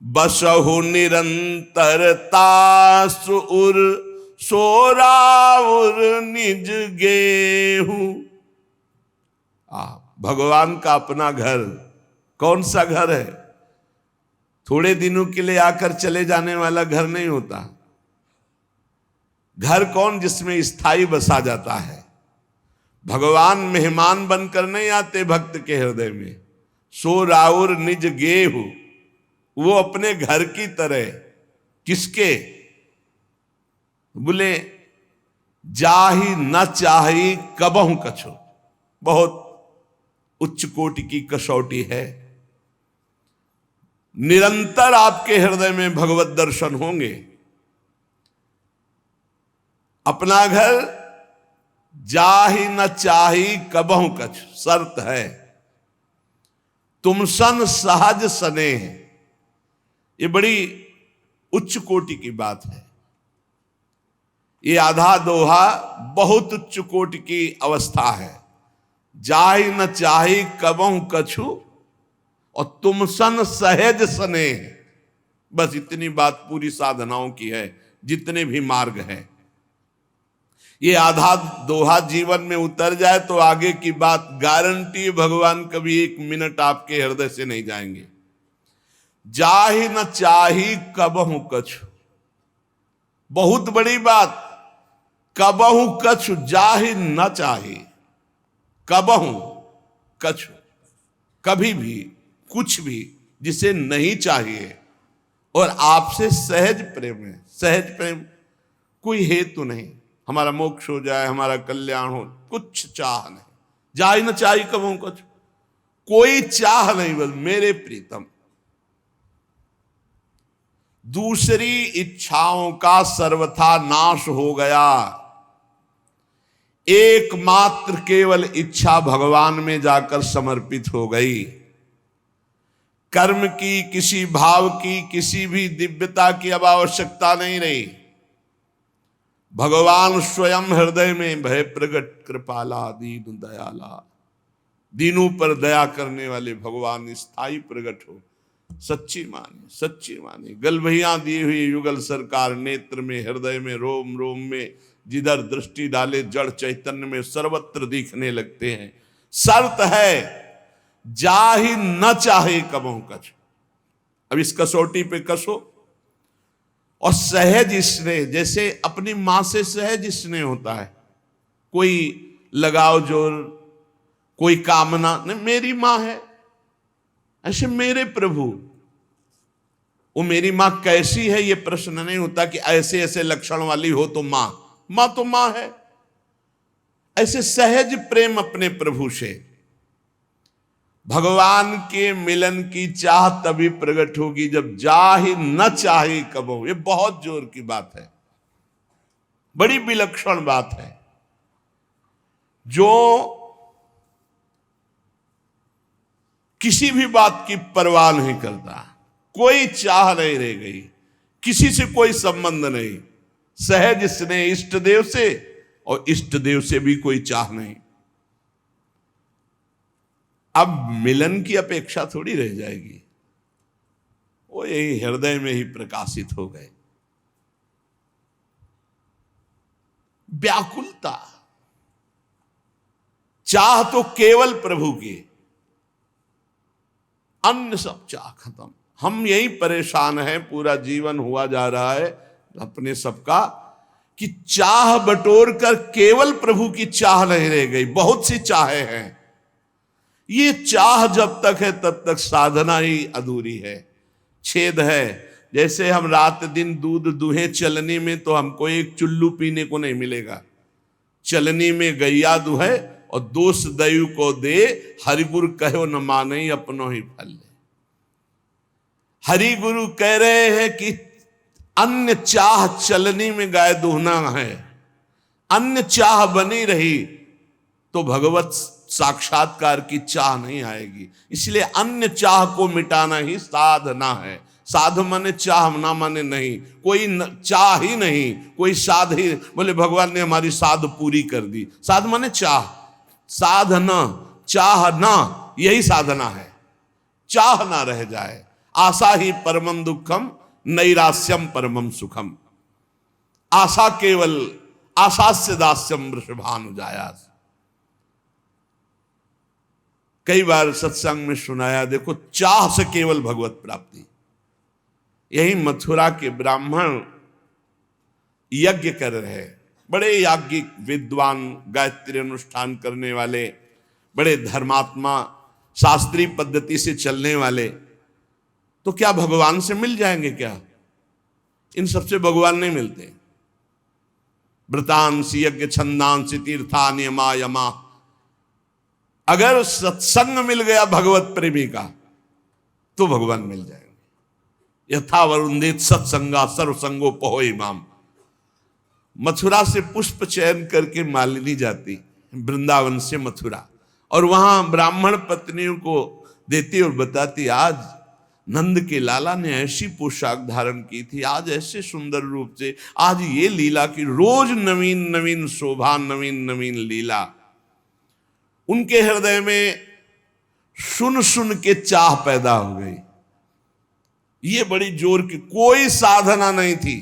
बसहु निरंतरता सुर सोराउर निज गेहूं। भगवान का अपना घर कौन सा घर है? थोड़े दिनों के लिए आकर चले जाने वाला घर नहीं होता। घर कौन? जिसमें स्थायी बसा जाता है। भगवान मेहमान बनकर नहीं आते भक्त के हृदय में। सो राउर निज गेहूं, वो अपने घर की तरह। किसके? बोले जाही न चाही कबहु कछु, बहुत उच्च कोटि की कसौटी है। निरंतर आपके हृदय में भगवत दर्शन होंगे। अपना घर जाही न चाही कबहु कछु, शर्त है तुम सन सहज स्नेह। ये बड़ी उच्च कोटि की बात है। ये आधा दोहा बहुत उच्च कोटि की अवस्था है। जाहि न चाही कबहु कछु और तुम सन सहज स्नेह। बस इतनी बात पूरी साधनाओं की है, जितने भी मार्ग हैं। ये आधा दोहा जीवन में उतर जाए तो आगे की बात गारंटी, भगवान कभी एक मिनट आपके हृदय से नहीं जाएंगे। जाहि न चाही कबहु कछु, बहुत बड़ी बात। कबहु कछु जाहि न चाही, कबहु कछु, कभी भी कुछ भी जिसे नहीं चाहिए और आपसे सहज प्रेम है। सहज प्रेम, कोई हेतु नहीं, हमारा मोक्ष हो जाए, हमारा कल्याण हो, कुछ चाह नहीं। जाहि न चाही कबहु कछु, कोई चाह नहीं, बस मेरे प्रीतम। दूसरी इच्छाओं का सर्वथा नाश हो गया। एकमात्र केवल इच्छा भगवान में जाकर समर्पित हो गई। कर्म की, किसी भाव की, किसी भी दिव्यता की अब आवश्यकता नहीं रही। भगवान स्वयं हृदय में भय प्रगट कृपाला दीन दयाला, दीनों पर दया करने वाले भगवान स्थायी प्रगट हो। सच्ची माने, सच्ची माने। गलभैया दी हुई युगल सरकार, नेत्र में, हृदय में, रोम रोम में, जिधर दृष्टि डाले जड़ चैतन्य में सर्वत्र दिखने लगते हैं। शर्त है जाहि न चाहे कबहु कछ। अब इस कसौटी पे कसो और सहज स्नेह, जैसे अपनी मां से सहज स्नेह होता है, कोई लगाव जोर, कोई कामना नहीं, मेरी मां है। ऐसे मेरे प्रभु, वो मेरी मां कैसी है ये प्रश्न नहीं होता कि ऐसे ऐसे लक्षण वाली हो तो मां, मां तो मां है। ऐसे सहज प्रेम अपने प्रभु से। भगवान के मिलन की चाह तभी प्रकट होगी जब जाहि न चाहे कबहु। ये बहुत जोर की बात है, बड़ी विलक्षण बात है। जो किसी भी बात की परवाह नहीं करता, कोई चाह नहीं रह गई, किसी से कोई संबंध नहीं, सहज स्नेह इष्ट देव से, और इष्ट देव से भी कोई चाह नहीं। अब मिलन की अपेक्षा थोड़ी रह जाएगी, वो यही हृदय में ही प्रकाशित हो गए। व्याकुलता, चाह तो केवल प्रभु की, अन्य सब चाह खत्म। हम यही परेशान हैं, पूरा जीवन हुआ जा रहा है अपने सबका कि चाह बटोर कर केवल प्रभु की चाह नहीं रह गई। बहुत सी चाहें हैं, ये चाह जब तक है तब तक साधना ही अधूरी है, छेद है। जैसे हम रात दिन दूध दुहे चलनी में, तो हमको एक चुल्लू पीने को नहीं मिलेगा। चलनी में गैया दुहे और दोष दयु को दे, हरिगुरु कहो न माने अपनो ही फल ले। हरि गुरु कह रहे हैं कि अन्य चाह चलनी में गाय दुहना है, अन्य चाह बनी रही तो भगवत साक्षात्कार की चाह नहीं आएगी। इसलिए अन्य चाह को मिटाना ही साधना है। साध माने चाह, ना माने नहीं, कोई चाह ही नहीं, कोई साध ही। बोले भगवान ने हमारी साध पूरी कर दी। साध माने चाह, साधना, चाहना, यही साधना है। चाह ना रह जाए। आशा ही परमम दुखम, नैरास्यम परमम सुखम। आशा केवल, आशास्य दास्यम वृषभानुजायास। कई बार सत्संग में सुनाया, देखो चाह से केवल भगवत प्राप्ति। यही मथुरा के ब्राह्मण यज्ञ कर रहे हैं, बड़े याज्ञिक विद्वान, गायत्री अनुष्ठान करने वाले, बड़े धर्मात्मा, शास्त्रीय पद्धति से चलने वाले। तो क्या भगवान से मिल जाएंगे क्या? इन सबसे भगवान नहीं मिलते। व्रतांसि यज्ञ छंदांसि तीर्था नियमा यमा। अगर सत्संग मिल गया भगवत प्रेमी का तो भगवान मिल जाएंगे। यथा वरुंदित सत्संगा सर्वसंगो पहो इमाम। मथुरा से पुष्प चयन करके मालिनी जाती वृंदावन से मथुरा, और वहां ब्राह्मण पत्नियों को देती और बताती, आज नंद के लाला ने ऐसी पोशाक धारण की थी, आज ऐसे सुंदर रूप से, आज ये लीला की, रोज नवीन नवीन शोभा, नवीन नवीन लीला। उनके हृदय में सुन सुन के चाह पैदा हो गई। ये बड़ी जोर की, कोई साधना नहीं थी,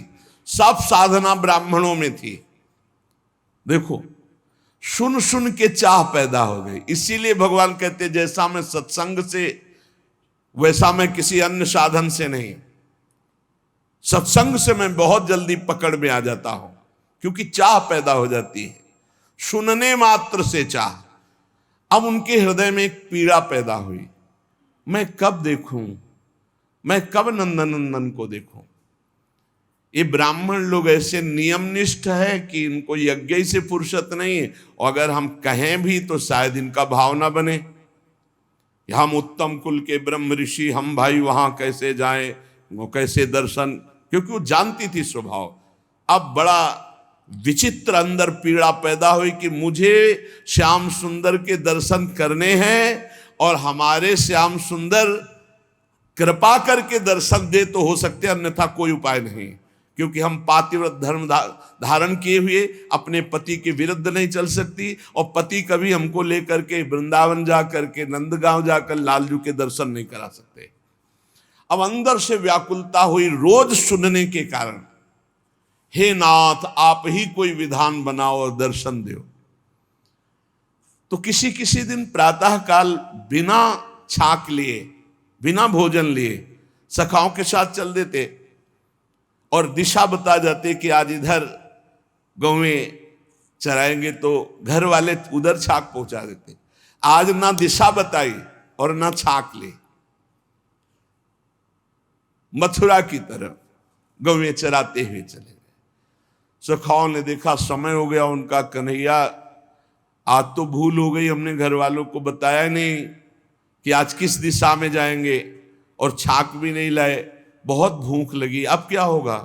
सब साधना ब्राह्मणों में थी। देखो, सुन सुन के चाह पैदा हो गई। इसीलिए भगवान कहते, जैसा मैं सत्संग से, वैसा मैं किसी अन्य साधन से नहीं। सत्संग से मैं बहुत जल्दी पकड़ में आ जाता हूं, क्योंकि चाह पैदा हो जाती है, सुनने मात्र से चाह। अब उनके हृदय में एक पीड़ा पैदा हुई, मैं कब देखूं, मैं कब नंदनंदन को देखूं। ये ब्राह्मण लोग ऐसे नियमनिष्ठ है कि इनको यज्ञ से फुर्सत नहीं है, और अगर हम कहें भी तो शायद इनका भाव ना बने। हम उत्तम कुल के ब्रह्म ऋषि, हम भाई वहां कैसे जाएं, वो कैसे दर्शन, क्योंकि वो जानती थी स्वभाव। अब बड़ा विचित्र अंदर पीड़ा पैदा हुई कि मुझे श्याम सुंदर के दर्शन करने हैं और हमारे श्याम सुंदर कृपा करके दर्शन दे तो हो सकते, अन्यथा कोई उपाय नहीं, क्योंकि हम पातिव्रत धर्म धारण किए हुए अपने पति के विरुद्ध नहीं चल सकती, और पति कभी हमको लेकर के वृंदावन जा करके नंदगांव जाकर लालजू के दर्शन नहीं करा सकते। अब अंदर से व्याकुलता हुई रोज सुनने के कारण, हे नाथ आप ही कोई विधान बनाओ और दर्शन दो। तो किसी किसी दिन प्रातः काल बिना छाक लिए, बिना भोजन लिए सखाओं के साथ चल देते और दिशा बता जाते कि आज इधर गौवें चराएंगे, तो घर वाले उधर छाक पहुंचा देते। आज ना दिशा बताई और ना छाक ली, मथुरा की तरफ गौवें चराते हुए चले गए। सखाओं ने देखा समय हो गया उनका, कन्हैया आज तो भूल हो गई, हमने घर वालों को बताया नहीं कि आज किस दिशा में जाएंगे, और छाक भी नहीं लाए, बहुत भूख लगी, अब क्या होगा,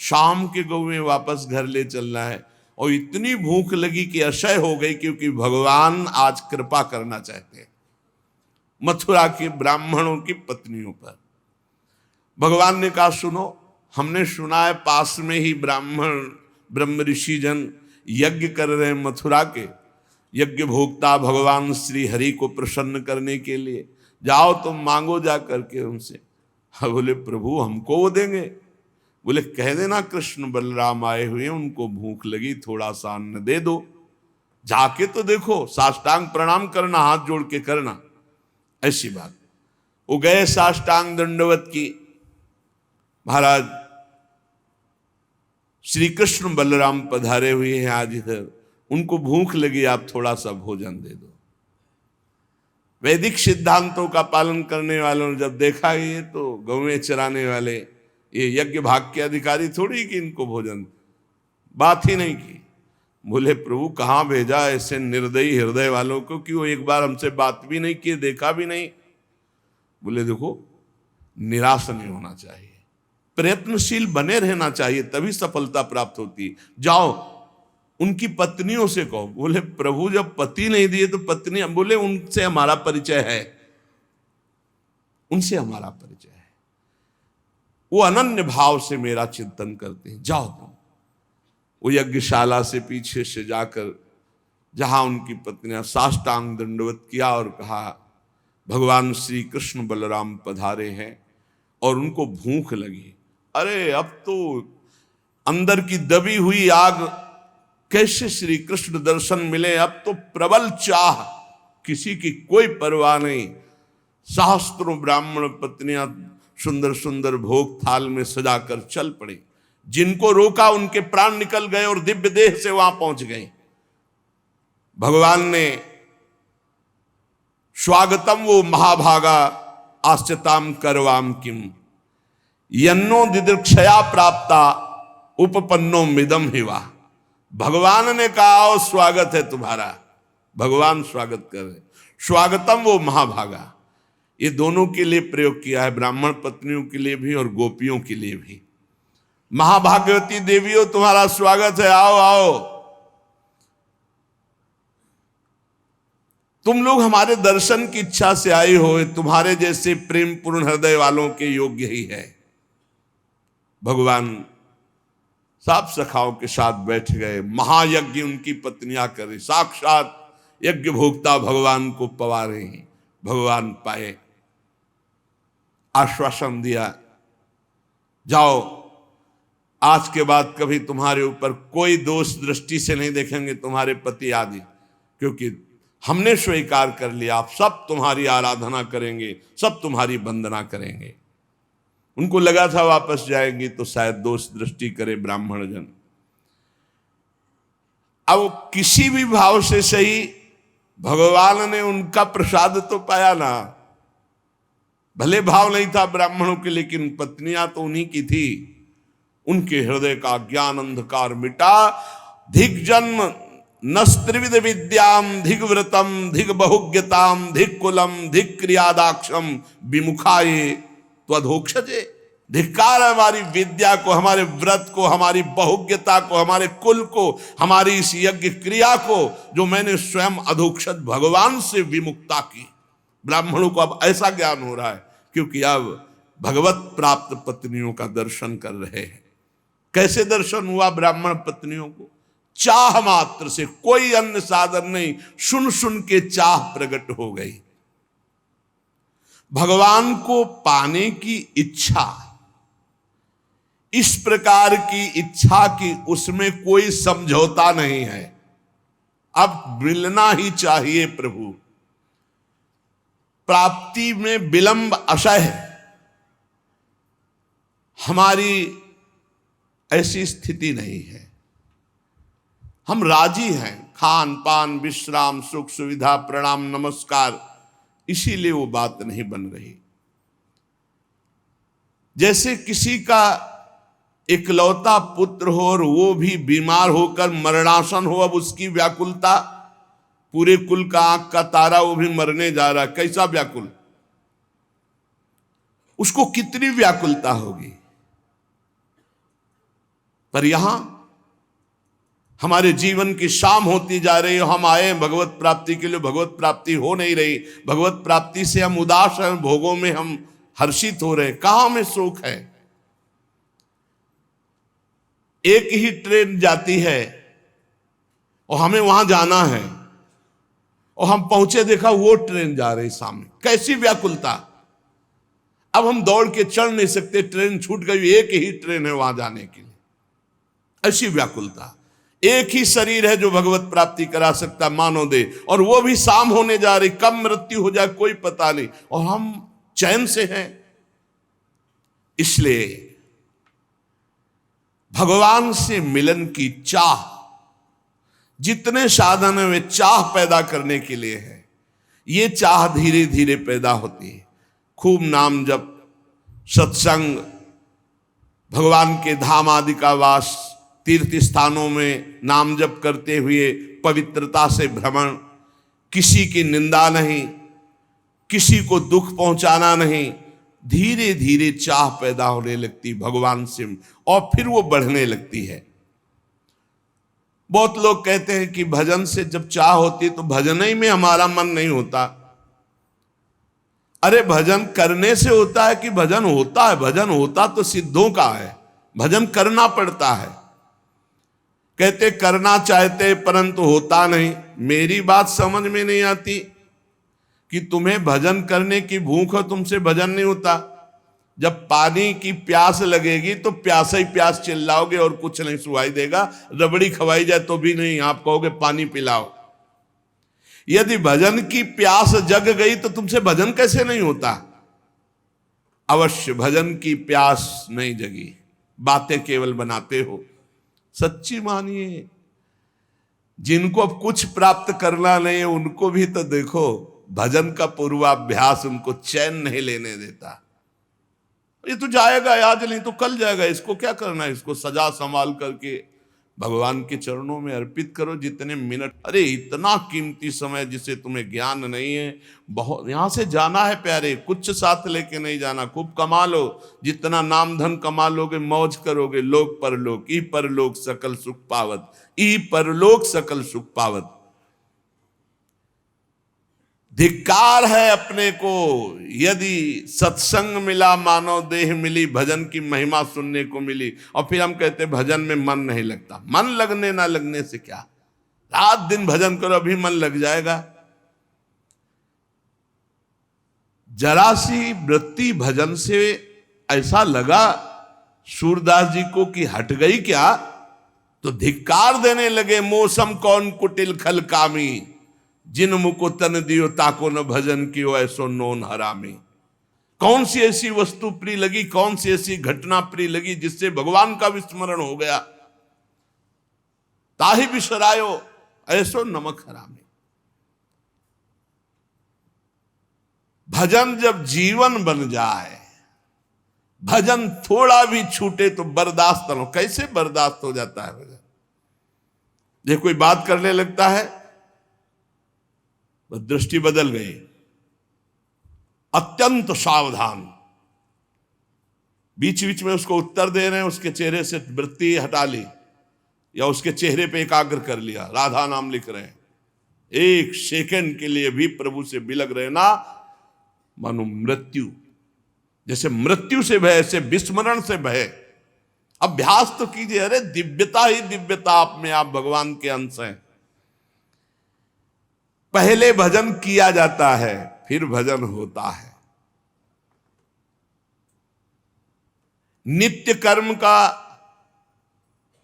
शाम के गौवें वापस घर ले चलना है। और इतनी भूख लगी कि असह्य हो गई, क्योंकि भगवान आज कृपा करना चाहते हैं मथुरा के ब्राह्मणों की पत्नियों पर। भगवान ने कहा सुनो, हमने सुना है पास में ही ब्राह्मण ब्रह्म ऋषि जन यज्ञ कर रहे हैं मथुरा के, यज्ञ भोक्ता भगवान श्री हरि को प्रसन्न करने के लिए, जाओ तुम मांगो जा करके उनसे। बोले प्रभु हमको वो देंगे? बोले कह देना कृष्ण बलराम आए हुए हैं, उनको भूख लगी, थोड़ा सा अन्न दे दो, जाके तो देखो, साष्टांग प्रणाम करना, हाथ जोड़ के करना। ऐसी बात। वो गए साष्टांग दंडवत की, महाराज श्री कृष्ण बलराम पधारे हुए हैं आज इधर, उनको भूख लगी, आप थोड़ा सा भोजन दे दो। वैदिक सिद्धांतों का पालन करने वालों ने जब देखा ये तो गौवें चराने वाले, ये यज्ञ भाग के अधिकारी थोड़ी कि इनको भोजन, बात ही नहीं की। बोले प्रभु कहाँ भेजा ऐसे निर्दयी हृदय वालों को कि वो एक बार हमसे बात भी नहीं की, देखा भी नहीं। बोले देखो निराश नहीं होना चाहिए, प्रयत्नशील बने रहना चाहिए, तभी सफलता प्राप्त होती। जाओ उनकी पत्नियों से कहो। बोले प्रभु जब पति नहीं दिए तो पत्नी, बोले उनसे हमारा परिचय है, उनसे हमारा परिचय है, वो अनन्य भाव से मेरा चिंतन करते हैं, जाओ तुम। वो यज्ञशाला से पीछे से जाकर जहां उनकी पत्नियां साष्टांग दंडवत किया और कहा भगवान श्री कृष्ण बलराम पधारे हैं और उनको भूख लगी। अरे अब तो अंदर की दबी हुई आग, कैसे श्री कृष्ण दर्शन मिले, अब तो प्रबल चाह, किसी की कोई परवाह नहीं। सहस्त्रों ब्राह्मण पत्नियां सुंदर सुंदर भोग थाल में सजाकर चल पड़ी, जिनको रोका उनके प्राण निकल गए और दिव्य देह से वहां पहुंच गए। भगवान ने स्वागतम वो महाभागा आश्चताम करवाम किम यन्नो दिदृक्षया प्राप्ता उपपन्नो मिदम हिवा। भगवान ने कहा ओ स्वागत है तुम्हारा, भगवान स्वागत कर रहे। स्वागतम वो महाभागा, ये दोनों के लिए प्रयोग किया है, ब्राह्मण पत्नियों के लिए भी और गोपियों के लिए भी। महाभाग्यवती देवियों तुम्हारा स्वागत है, आओ आओ, तुम लोग हमारे दर्शन की इच्छा से आए हो, तुम्हारे जैसे प्रेम पूर्ण हृदय वालों के योग्य ही है। भगवान सब सखाओं के साथ बैठ गए, महायज्ञ उनकी पत्नियां कर रही, साक्षात यज्ञ भोक्ता भगवान को पवा रही हैं। भगवान पाए, आश्वासन दिया, जाओ आज के बाद कभी तुम्हारे ऊपर कोई दोष दृष्टि से नहीं देखेंगे तुम्हारे पति आदि, क्योंकि हमने स्वीकार कर लिया, आप सब तुम्हारी आराधना करेंगे, सब तुम्हारी वंदना करेंगे। उनको लगा था वापस जाएंगी तो शायद दोष दृष्टि करे ब्राह्मण जन। अब किसी भी भाव से सही भगवान ने उनका प्रसाद तो पाया ना, भले भाव नहीं था ब्राह्मणों के, लेकिन पत्नियां तो उन्हीं की थी। उनके हृदय का ज्ञान अंधकार मिटा। धिक जन्म नस्त्रिविध विद्याम धिक व्रतम धिक बहुज्ञताम धिक कुलम धिक क्रियादाक्षम विमुखाये त्वधोक्षजे। धिक्कार है हमारी विद्या को, हमारे व्रत को, हमारी बहुज्ञता को, हमारे कुल को, हमारी इस यज्ञ क्रिया को जो मैंने स्वयं अधोक्षज भगवान से विमुक्ता की। ब्राह्मणों को अब ऐसा ज्ञान हो रहा है क्योंकि अब भगवत प्राप्त पत्नियों का दर्शन कर रहे हैं। कैसे दर्शन हुआ ब्राह्मण पत्नियों को? चाह मात्र से, कोई अन्य साधन नहीं, सुन सुन के चाह प्रकट हो गई। भगवान को पाने की इच्छा, इस प्रकार की इच्छा की उसमें कोई समझौता नहीं है। अब मिलना ही चाहिए प्रभु। प्राप्ति में विलंब असह्य, हमारी ऐसी स्थिति नहीं है। हम राजी हैं, खान पान विश्राम सुख सुविधा प्रणाम नमस्कार, इसीलिए वो बात नहीं बन रही। जैसे किसी का इकलौता पुत्र हो और वो भी बीमार होकर मरणासन हो, अब उसकी व्याकुलता, पूरे कुल का आंख का तारा वो भी मरने जा रहा है, कैसा व्याकुल, उसको कितनी व्याकुलता होगी। पर यहां हमारे जीवन की शाम होती जा रही है, हम आए भगवत प्राप्ति के लिए, भगवत प्राप्ति हो नहीं रही। भगवत प्राप्ति से हम उदास हैं, भोगों में हम हर्षित हो रहे, कहां में सुख है। एक ही ट्रेन जाती है और हमें वहां जाना है और हम पहुंचे, देखा वो ट्रेन जा रही सामने, कैसी व्याकुलता। अब हम दौड़ के चढ़ नहीं सकते, ट्रेन छूट गई, एक ही ट्रेन है वहां जाने के लिए, ऐसी व्याकुलता। एक ही शरीर है जो भगवत प्राप्ति करा सकता मानव दे, और वो भी शाम होने जा रही, कब मृत्यु हो जाए कोई पता नहीं, और हम चैन से हैं। इसलिए भगवान से मिलन की चाह, जितने साधन है वे चाह पैदा करने के लिए है। ये चाह धीरे धीरे पैदा होती है। खूब नाम जप, सत्संग, भगवान के धाम आदि का वास, तीर्थ स्थानों में नाम जप करते हुए पवित्रता से भ्रमण, किसी की निंदा नहीं, किसी को दुख पहुंचाना नहीं। धीरे धीरे चाह पैदा होने लगती भगवान से, और फिर वो बढ़ने लगती है। बहुत लोग कहते हैं कि भजन से जब चाह होती है तो भजन ही में हमारा मन नहीं होता। अरे भजन करने से होता है कि भजन होता है? भजन होता तो सिद्धों का है, भजन करना पड़ता है। कहते करना चाहते परंतु होता नहीं। मेरी बात समझ में नहीं आती कि तुम्हें भजन करने की भूख हो, तुमसे भजन नहीं होता। जब पानी की प्यास लगेगी तो प्यासा ही प्यास चिल्लाओगे और कुछ नहीं सुनाई देगा। रबड़ी खवाई जाए तो भी नहीं, आप कहोगे पानी पिलाओ। यदि भजन की प्यास जग गई तो तुमसे भजन कैसे नहीं होता? अवश्य भजन की प्यास नहीं जगी, बातें केवल बनाते हो। सच्ची मानिए, जिनको अब कुछ प्राप्त करना नहीं है उनको भी तो देखो, भजन का पूर्वाभ्यास उनको चैन नहीं लेने देता। ये तो जाएगा आज नहीं तो कल जाएगा, इसको क्या करना है? इसको सजा संभाल करके भगवान के चरणों में अर्पित करो जितने मिनट। अरे इतना कीमती समय जिसे तुम्हें ज्ञान नहीं है, बहुत यहां से जाना है प्यारे, कुछ साथ लेके नहीं जाना। खूब कमा लो, जितना नाम धन कमा लोगे मौज करोगे, लोक परलोक ई परलोक सकल सुख पावत, ई परलोक सकल सुख पावत। धिक्कार है अपने को यदि सत्संग मिला, मानव देह मिली, भजन की महिमा सुनने को मिली, और फिर हम कहते भजन में मन नहीं लगता। मन लगने ना लगने से क्या, रात दिन भजन करो अभी मन लग जाएगा। जरा सी वृत्ति भजन से ऐसा लगा सूरदास जी को कि हट गई क्या, तो धिक्कार देने लगे। मौसम कौन कुटिल खल कामी, जिन मुको तन दियो ताको न भजन कियो ऐसो नोन हरामी। कौन सी ऐसी वस्तु प्रिय लगी, कौन सी ऐसी घटना प्रिय लगी जिससे भगवान का विस्मरण हो गया? ताहि बिसरायो ऐसो नमक हरामी। भजन जब जीवन बन जाए, भजन थोड़ा भी छूटे तो बर्दाश्त न हो। कैसे बर्दाश्त हो जाता है भजन? ये कोई बात करने लगता है, दृष्टि बदल गई, अत्यंत सावधान। बीच बीच में उसको उत्तर दे रहे हैं, उसके चेहरे से वृत्ति हटा ली या उसके चेहरे पे एकाग्र कर लिया, राधा नाम लिख रहे हैं, एक सेकंड के लिए भी प्रभु से बिलग रहना मानो मृत्यु, जैसे मृत्यु से भय, ऐसे विस्मरण से भय। अभ्यास तो कीजिए, अरे दिव्यता ही दिव्यता आप में, आप भगवान के अंश हैं। पहले भजन किया जाता है, फिर भजन होता है। नित्य कर्म का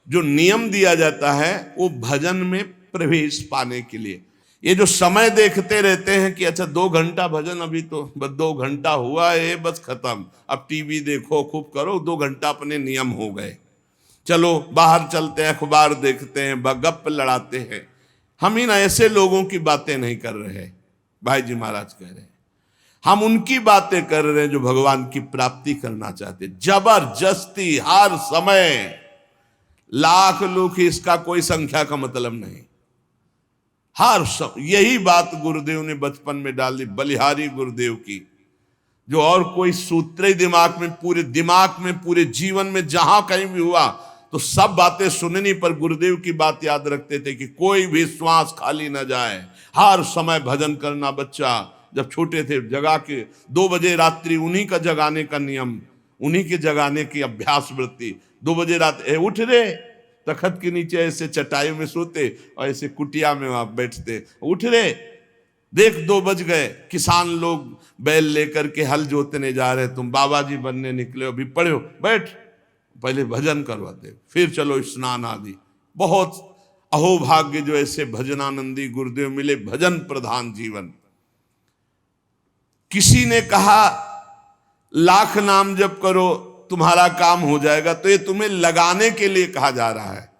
जो नियम दिया जाता है वो भजन में प्रवेश पाने के लिए। ये जो समय देखते रहते हैं कि अच्छा 2 घंटा भजन, अभी तो बस 2 घंटा हुआ है, बस खत्म, अब टीवी देखो, खूब करो, 2 घंटा अपने नियम हो गए, चलो बाहर चलते हैं, अखबार देखते हैं, गप्प लड़ाते हैं। हम इन ऐसे लोगों की बातें नहीं कर रहे, भाई जी महाराज कह रहे हैं, हम उनकी बातें कर रहे हैं जो भगवान की प्राप्ति करना चाहते। जबरदस्ती हर समय, लाख लोग, इसका कोई संख्या का मतलब नहीं, हर सब। यही बात गुरुदेव ने बचपन में डाल दी, बलिहारी गुरुदेव की, जो और कोई सूत्र ही दिमाग में पूरे जीवन में जहां कहीं भी हुआ तो सब बातें सुननी, पर गुरुदेव की बात याद रखते थे कि कोई भी श्वास खाली ना जाए, हर समय भजन करना। बच्चा जब छोटे थे जगा के 2 बजे रात्रि, उन्हीं का जगाने का नियम, उन्हीं के जगाने की अभ्यास वृत्ति। 2 बजे रात उठ रे, तखत के नीचे ऐसे चटाई में सोते और ऐसे कुटिया में वहां बैठते, उठ रे, देख 2 बज गए, किसान लोग बैल लेकर के हल जोतने जा रहे, तुम बाबा जी बनने निकले हो, अभी पढ़े हो, बैठ, पहले भजन करवाते, फिर चलो स्नान आदि। बहुत अहोभाग्य जो ऐसे भजनानंदी गुरुदेव मिले, भजन प्रधान जीवन। किसी ने कहा लाख नाम जप करो तुम्हारा काम हो जाएगा, तो ये तुम्हें लगाने के लिए कहा जा रहा है।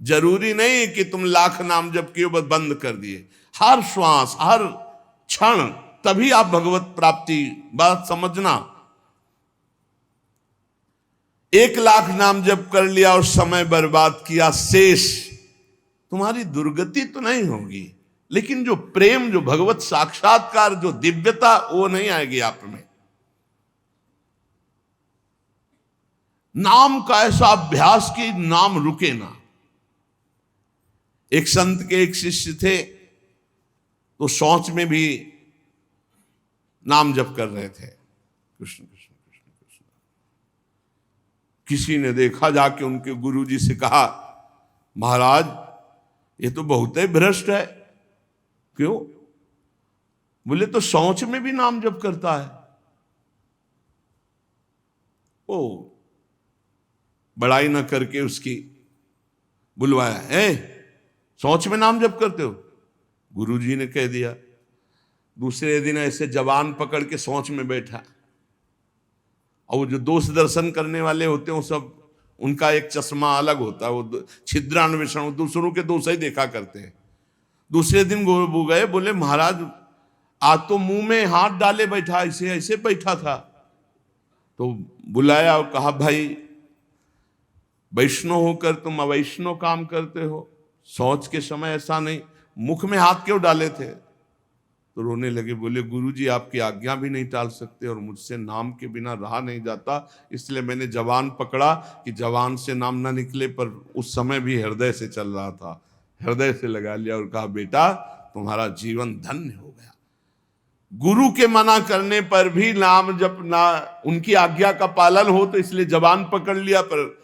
जरूरी नहीं कि तुम लाख नाम जप किए बस बंद कर दिए, हर श्वास हर क्षण, तभी आप भगवत प्राप्ति। बात समझना, 1 लाख नाम जप कर लिया और समय बर्बाद किया, शेष तुम्हारी दुर्गति तो नहीं होगी, लेकिन जो प्रेम, जो भगवत साक्षात्कार, जो दिव्यता, वो नहीं आएगी आप में। नाम का ऐसा अभ्यास कि नाम रुके ना। एक संत के एक शिष्य थे, तो शौच में भी नाम जप कर रहे थे, कृष्ण कृष्ण कृष्ण कृष्ण। किसी ने देखा, जाके उनके गुरुजी से कहा, महाराज ये तो बहुत ही भ्रष्ट है। क्यों? बोले तो शौच में भी नाम जप करता है। ओ बड़ाई ना करके उसकी बुलवाया, शौच में नाम जप करते हो? गुरुजी ने कह दिया। दूसरे दिन ऐसे जवान पकड़ के शौच में बैठा, और वो जो दोष दर्शन करने वाले होते हैं, वो सब, उनका एक चश्मा अलग होता है, वो छिद्रान्वेषण, दूसरों के दोष ही देखा करते हैं। दूसरे दिन वो गए, बोले महाराज आज तो मुंह में हाथ डाले बैठा, ऐसे ऐसे बैठा था। तो बुलाया और कहा, भाई वैष्णव होकर तुम अवैष्णव काम करते हो, शौच के समय ऐसा नहीं, मुख में हाथ क्यों डाले थे? तो रोने लगे, बोले गुरुजी आपकी आज्ञा भी नहीं टाल सकते, और मुझसे नाम के बिना रहा नहीं जाता, इसलिए मैंने जवान पकड़ा कि जवान से नाम ना निकले, पर उस समय भी हृदय से चल रहा था, हृदय से लगा लिया और कहा, बेटा तुम्हारा जीवन धन्य हो गया। गुरु के मना करने पर भी नाम जब ना, उनकी आज्ञा का पालन हो, तो इसलिए जवान पकड़ लिया, पर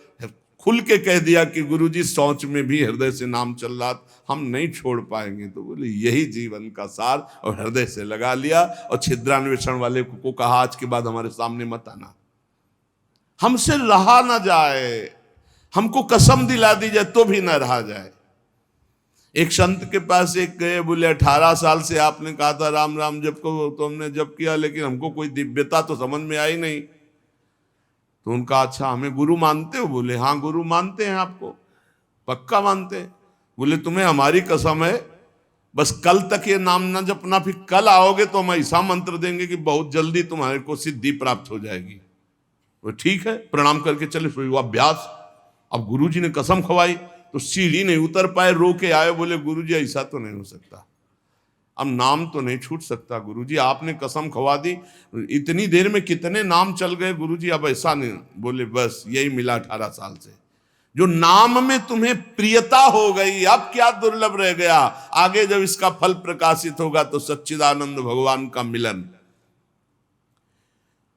खुल के कह दिया कि गुरुजी शौच में भी हृदय से नाम चल रहा, हम नहीं छोड़ पाएंगे। तो बोले यही जीवन का सार, और हृदय से लगा लिया। और छिद्रान्वेषण वाले को कहा, आज के बाद हमारे सामने मत आना, हमसे रहा ना जाए, हमको कसम दिला दी जाए तो भी ना रहा जाए। एक संत के पास एक गए, बोले 18 साल से आपने कहा था राम राम जप को, तो हमने जप किया, लेकिन हमको कोई दिव्यता तो समझ में आई नहीं। तो उनका, अच्छा हमें गुरु मानते हो? बोले हाँ गुरु मानते हैं, आपको पक्का मानते हैं। बोले तुम्हें हमारी कसम है, बस कल तक ये नाम ना जपना, फिर कल आओगे तो हम ऐसा मंत्र देंगे कि बहुत जल्दी तुम्हारे को सिद्धि प्राप्त हो जाएगी। वो ठीक है, प्रणाम करके चले, वो अभ्यास। अब गुरुजी ने कसम खवाई तो सीढ़ी नहीं उतर पाए, रो के आए, बोले गुरुजी ऐसा तो नहीं हो सकता, अब नाम तो नहीं छूट सकता गुरुजी, आपने कसम खवा दी, इतनी देर में कितने नाम चल गए गुरुजी, अब ऐसा नहीं। बोले बस यही मिला 18 साल से, जो नाम में तुम्हें प्रियता हो गई, अब क्या दुर्लभ रह गया। आगे जब इसका फल प्रकाशित होगा तो सच्चिदानंद भगवान का मिलन,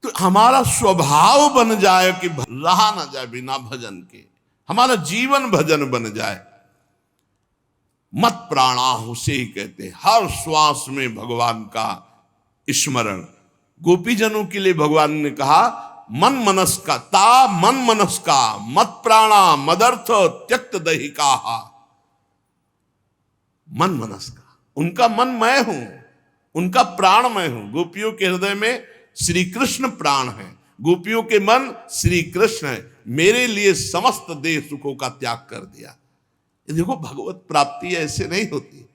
तो हमारा स्वभाव बन जाए कि रहा ना जाए बिना भजन के, हमारा जीवन भजन बन जाए। मत प्राणाह उसे ही कहते हैं, हर श्वास में भगवान का स्मरण। गोपीजनों के लिए भगवान ने कहा मन मनस का ता मन मनस का मत प्राणा मदर्थ त्यक्त दहिका। मन मनस का, उनका मन मैं हूं, उनका प्राण मैं हूं। गोपियों के हृदय में श्री कृष्ण प्राण है, गोपियों के मन श्री कृष्ण है। मेरे लिए समस्त देह सुखों का त्याग कर दिया। देखो भगवत प्राप्ति ऐसे नहीं होती।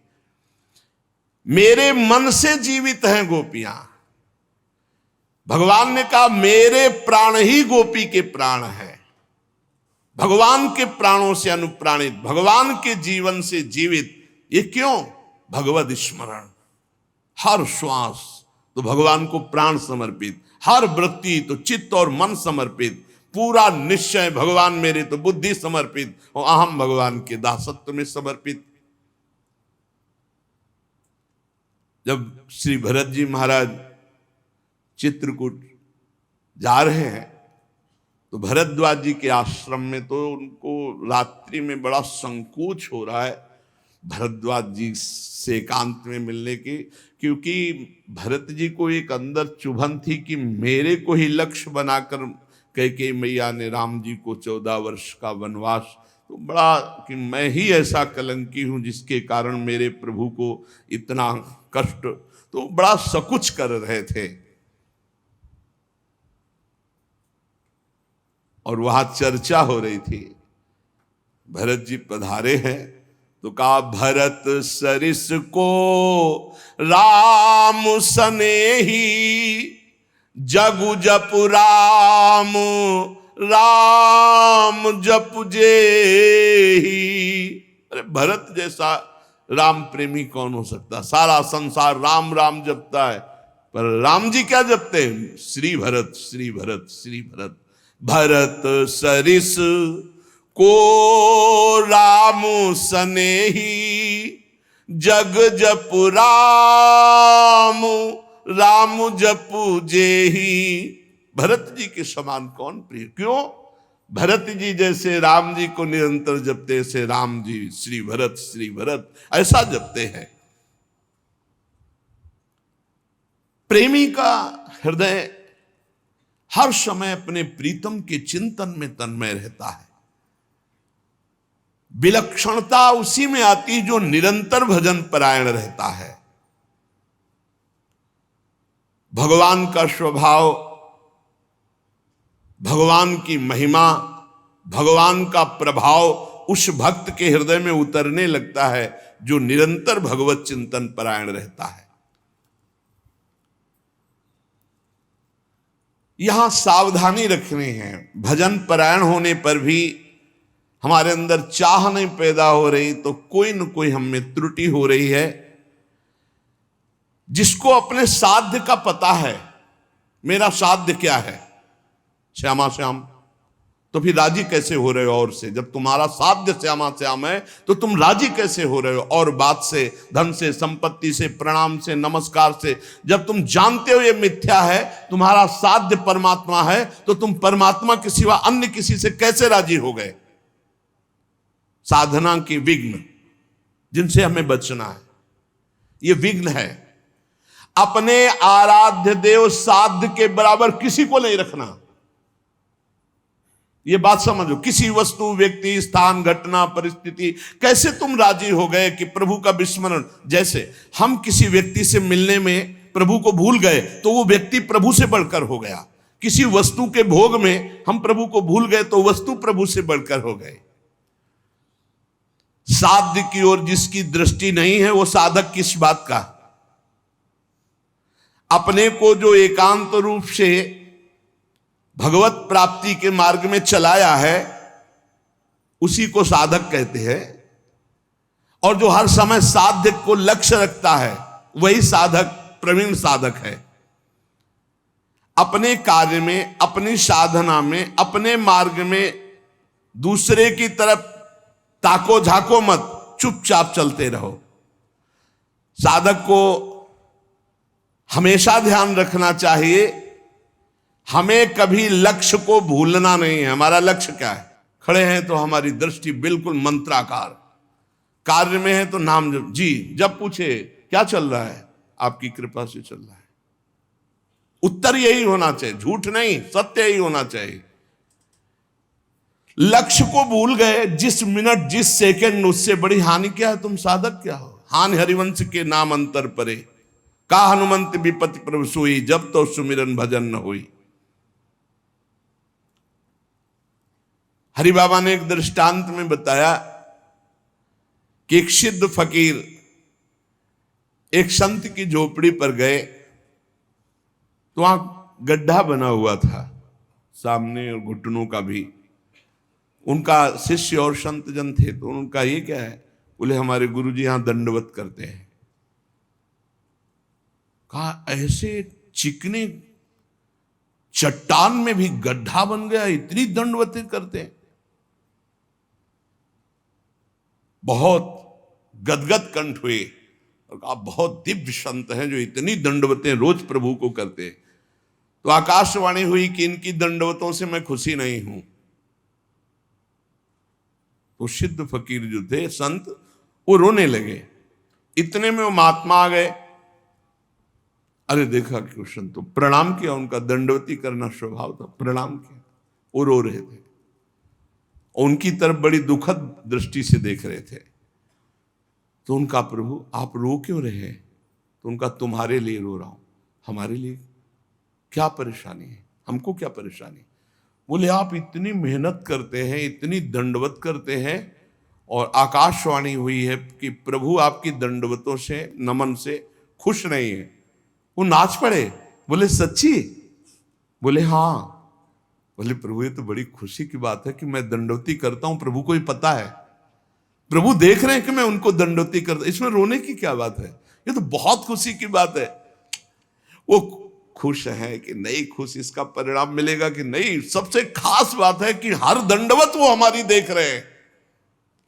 मेरे मन से जीवित हैं गोपियां। भगवान ने कहा मेरे प्राण ही गोपी के प्राण है। भगवान के प्राणों से अनुप्राणित, भगवान के जीवन से जीवित। ये क्यों? भगवद स्मरण। हर श्वास तो भगवान को प्राण समर्पित, हर वृत्ति तो चित्त और मन समर्पित, पूरा निश्चय भगवान मेरे तो बुद्धि समर्पित और अहम भगवान के दासत्व में समर्पित। जब श्री भरत जी महाराज चित्रकूट जा रहे हैं तो भरद्वाज जी के आश्रम में तो उनको रात्रि में बड़ा संकोच हो रहा है भरद्वाज जी से एकांत में मिलने की, क्योंकि भरत जी को एक अंदर चुभन थी कि मेरे को ही लक्ष्य बनाकर कैकेयी मैया ने राम जी को 14 वर्ष का वनवास, तो बड़ा कि मैं ही ऐसा कलंकी हूं जिसके कारण मेरे प्रभु को इतना कष्ट, तो बड़ा सकुच कर रहे थे। और वहां चर्चा हो रही थी। भरत जी पधारे हैं तो कहा भरत सरिस को राम सनेही, जगु जपु राम राम जपु जेही। अरे भरत जैसा राम प्रेमी कौन हो सकता? सारा संसार राम राम जपता है, पर राम जी क्या जपते हैं? श्री भरत श्री भरत श्री भरत। भरत सरिस को राम सनेही, जग जपु राम राम जपु जेही। भरत जी के समान कौन प्रिय? क्यों? भरत जी जैसे राम जी को निरंतर जपते, ऐसे राम जी श्री भरत ऐसा जपते हैं। प्रेमी का हृदय हर समय अपने प्रीतम के चिंतन में तन्मय रहता है। विलक्षणता उसी में आती जो निरंतर भजन परायण रहता है। भगवान का स्वभाव, भगवान की महिमा, भगवान का प्रभाव उस भक्त के हृदय में उतरने लगता है जो निरंतर भगवत चिंतन परायण रहता है। यहां सावधानी रखनी है। भजन परायण होने पर भी हमारे अंदर चाह नहीं पैदा हो रही तो कोई न कोई हम में त्रुटि हो रही है। जिसको अपने साध्य का पता है, मेरा साध्य क्या है, श्यामा श्याम, तो फिर राजी कैसे हो रहे हो और से? जब तुम्हारा साध्य श्यामा श्याम है तो तुम राजी कैसे हो रहे हो और बात से, धन से, संपत्ति से, प्रणाम से, नमस्कार से? जब तुम जानते हो ये मिथ्या है, तुम्हारा साध्य परमात्मा है, तो तुम परमात्मा के सिवा अन्य किसी से कैसे राजी हो गए? साधना के विघ्न जिनसे हमें बचना है, ये विघ्न है। अपने आराध्य देव साध्य के बराबर किसी को नहीं रखना, ये बात समझो। किसी वस्तु, व्यक्ति, स्थान, घटना, परिस्थिति, कैसे तुम राजी हो गए कि प्रभु का विस्मरण? जैसे हम किसी व्यक्ति से मिलने में प्रभु को भूल गए तो वो व्यक्ति प्रभु से बढ़कर हो गया। किसी वस्तु के भोग में हम प्रभु को भूल गए तो वस्तु प्रभु से बढ़कर हो गए। साध्य की ओर जिसकी दृष्टि नहीं है वो साधक किस बात का? अपने को जो एकांत रूप से भगवत प्राप्ति के मार्ग में चलाया है उसी को साधक कहते हैं। और जो हर समय साध्य को लक्ष्य रखता है वही साधक प्रवीण साधक है। अपने कार्य में, अपनी साधना में, अपने मार्ग में दूसरे की तरफ ताको झाको मत, चुपचाप चलते रहो। साधक को हमेशा ध्यान रखना चाहिए, हमें कभी लक्ष्य को भूलना नहीं है। हमारा लक्ष्य क्या है? खड़े हैं तो हमारी दृष्टि बिल्कुल मंत्राकार, कार्य में है तो नाम जप। जी जब पूछे क्या चल रहा है, आपकी कृपा से चल रहा है। उत्तर यही होना चाहिए, झूठ नहीं, सत्य यही होना चाहिए। लक्ष्य को भूल गए, जिस मिनट जिस सेकंड, उससे बड़ी हानि क्या है? तुम साधक क्या हो? हानि हरिवंश के नाम अंतर परे, का हनुमंत विपति प्रभु सोई, जब तो सुमिरन भजन न हुई। हरि बाबा ने एक दृष्टांत में बताया कि एक सिद्ध फकीर एक संत की झोपड़ी पर गए, तो वहां गड्ढा बना हुआ था सामने और घुटनों का भी। उनका शिष्य और संत जन थे, तो उनका ये क्या है? बोले हमारे गुरुजी यहां दंडवत करते हैं। कहा ऐसे चिकने चट्टान में भी गड्ढा बन गया, इतनी दंडवतें करते हैं? बहुत गदगद कंठ हुए और कहा बहुत दिव्य संत हैं जो इतनी दंडवतें रोज प्रभु को करते हैं। तो आकाशवाणी हुई कि इनकी दंडवतों से मैं खुशी नहीं हूं। तो सिद्ध फकीर जो थे, संत, वो रोने लगे। इतने में वो महात्मा आ गए। अरे देखा कि संत तो प्रणाम किया, उनका दंडवती करना स्वभाव था, प्रणाम किया। वो रो रहे थे, उनकी तरफ बड़ी दुखद दृष्टि से देख रहे थे। तो उनका प्रभु आप रो क्यों रहे हैं? तो उनका तुम्हारे लिए रो रहा हूं। हमारे लिए क्या परेशानी है? हमको क्या परेशानी? बोले आप इतनी मेहनत करते हैं, इतनी दंडवत करते हैं, और आकाशवाणी हुई है कि प्रभु आपकी दंडवतों से, नमन से खुश नहीं है। वो नाच पड़े। बोले सच्ची? बोले हाँ। बोले प्रभु ये तो बड़ी खुशी की बात है कि मैं दंडवती करता हूं, प्रभु को ही पता है, प्रभु देख रहे हैं कि मैं उनको दंडवती करता, इसमें रोने की क्या बात है? ये तो बहुत खुशी की बात है। वो खुश है कि नहीं खुश, इसका परिणाम मिलेगा कि नहीं, सबसे खास बात है कि हर दंडवत वो हमारी देख रहे हैं,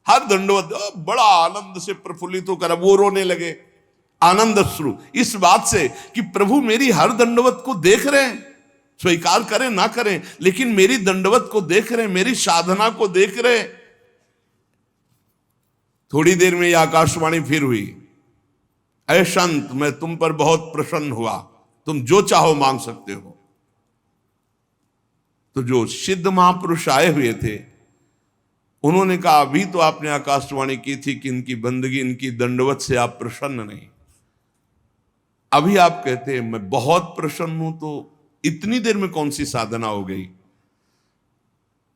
हर दंडवत। बड़ा आनंद से प्रफुल्लित होकर अब वो रोने लगे, आनंद अश्रु, इस बात से कि प्रभु मेरी हर दंडवत को देख रहे हैं, स्वीकार करें ना करें, लेकिन मेरी दंडवत को देख रहे हैं, मेरी साधना को देख रहे हैं। थोड़ी देर में यह आकाशवाणी फिर हुई, ऐ संत मैं तुम पर बहुत प्रसन्न हुआ, तुम जो चाहो मांग सकते हो। तो जो सिद्ध महापुरुष आए हुए थे, उन्होंने कहा अभी तो आपने आकाशवाणी की थी कि इनकी बंदगी, इनकी दंडवत से आप प्रसन्न नहीं, अभी आप कहते हैं मैं बहुत प्रसन्न हूं, तो इतनी देर में कौन सी साधना हो गई?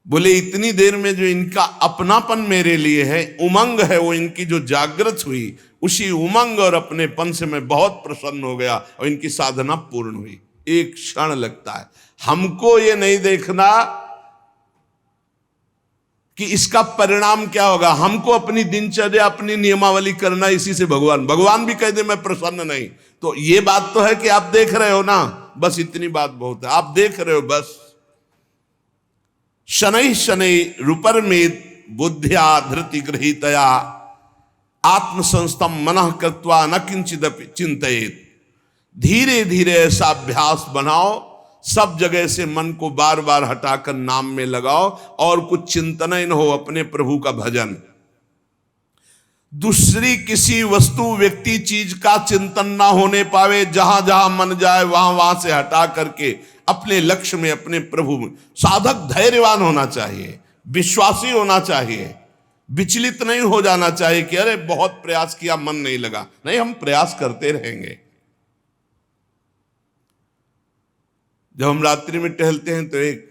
बोले इतनी देर में जो इनका अपनापन मेरे लिए है, उमंग है, वो इनकी जो जागृत हुई, उसी उमंग और अपनेपन से मैं बहुत प्रसन्न हो गया और इनकी साधना पूर्ण हुई। एक क्षण लगता है। हमको ये नहीं देखना कि इसका परिणाम क्या होगा, हमको अपनी दिनचर्या, अपनी नियमावली करना, इसी से भगवान भी कह दे मैं प्रसन्न नहीं, तो ये बात तो है कि आप देख रहे हो ना, बस इतनी बात बहुत है, आप देख रहे हो बस। शनै शनै रूपर में बुद्धिया धृति गृहीतया आत्मसंस्थम मनः कृत्वा न किंचित चिंतयेत। धीरे धीरे ऐसा अभ्यास बनाओ, सब जगह से मन को बार बार हटाकर नाम में लगाओ, और कुछ चिंतन ही न हो, अपने प्रभु का भजन। दूसरी किसी वस्तु, व्यक्ति, चीज का चिंतन ना होने पावे। जहां जहां मन जाए वहां वहां से हटा करके अपने लक्ष्य में, अपने प्रभु में। साधक धैर्यवान होना चाहिए, विश्वासी होना चाहिए, विचलित नहीं हो जाना चाहिए कि अरे बहुत प्रयास किया मन नहीं लगा। नहीं, हम प्रयास करते रहेंगे। जब हम रात्रि में टहलते हैं तो एक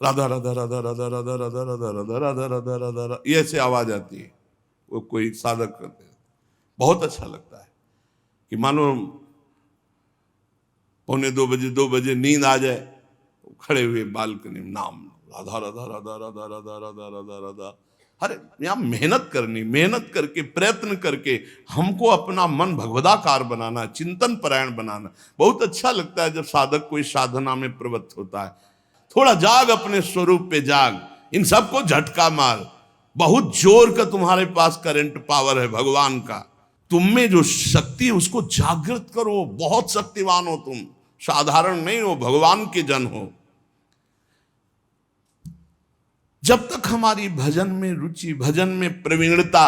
राधा राधा राधा राधा राधा राधा राधा राधा राधा राधा राधा राधा ये ऐसे आवाज आती है, वो कोई साधक करते हैं, बहुत अच्छा लगता है कि मानो 1:45-2 बजे नींद आ जाए, खड़े हुए बालकनी में नाम राधा राधा राधा राधा राधा राधा राधा राधा, अरे यहाँ मेहनत करनी, मेहनत करके प्रयत्न करके हमको अपना मन भगवदाकार बनाना, चिंतन परायण बनाना। बहुत अच्छा लगता है जब साधक कोई साधना में प्रवृत्त होता है। थोड़ा जाग, अपने स्वरूप पे जाग, इन सबको झटका मार। बहुत जोर का तुम्हारे पास करंट पावर है भगवान का, तुम में जो शक्ति है उसको जागृत करो। बहुत शक्तिवान हो तुम, साधारण नहीं हो, भगवान के जन हो। जब तक हमारी भजन में रुचि, भजन में प्रवीणता,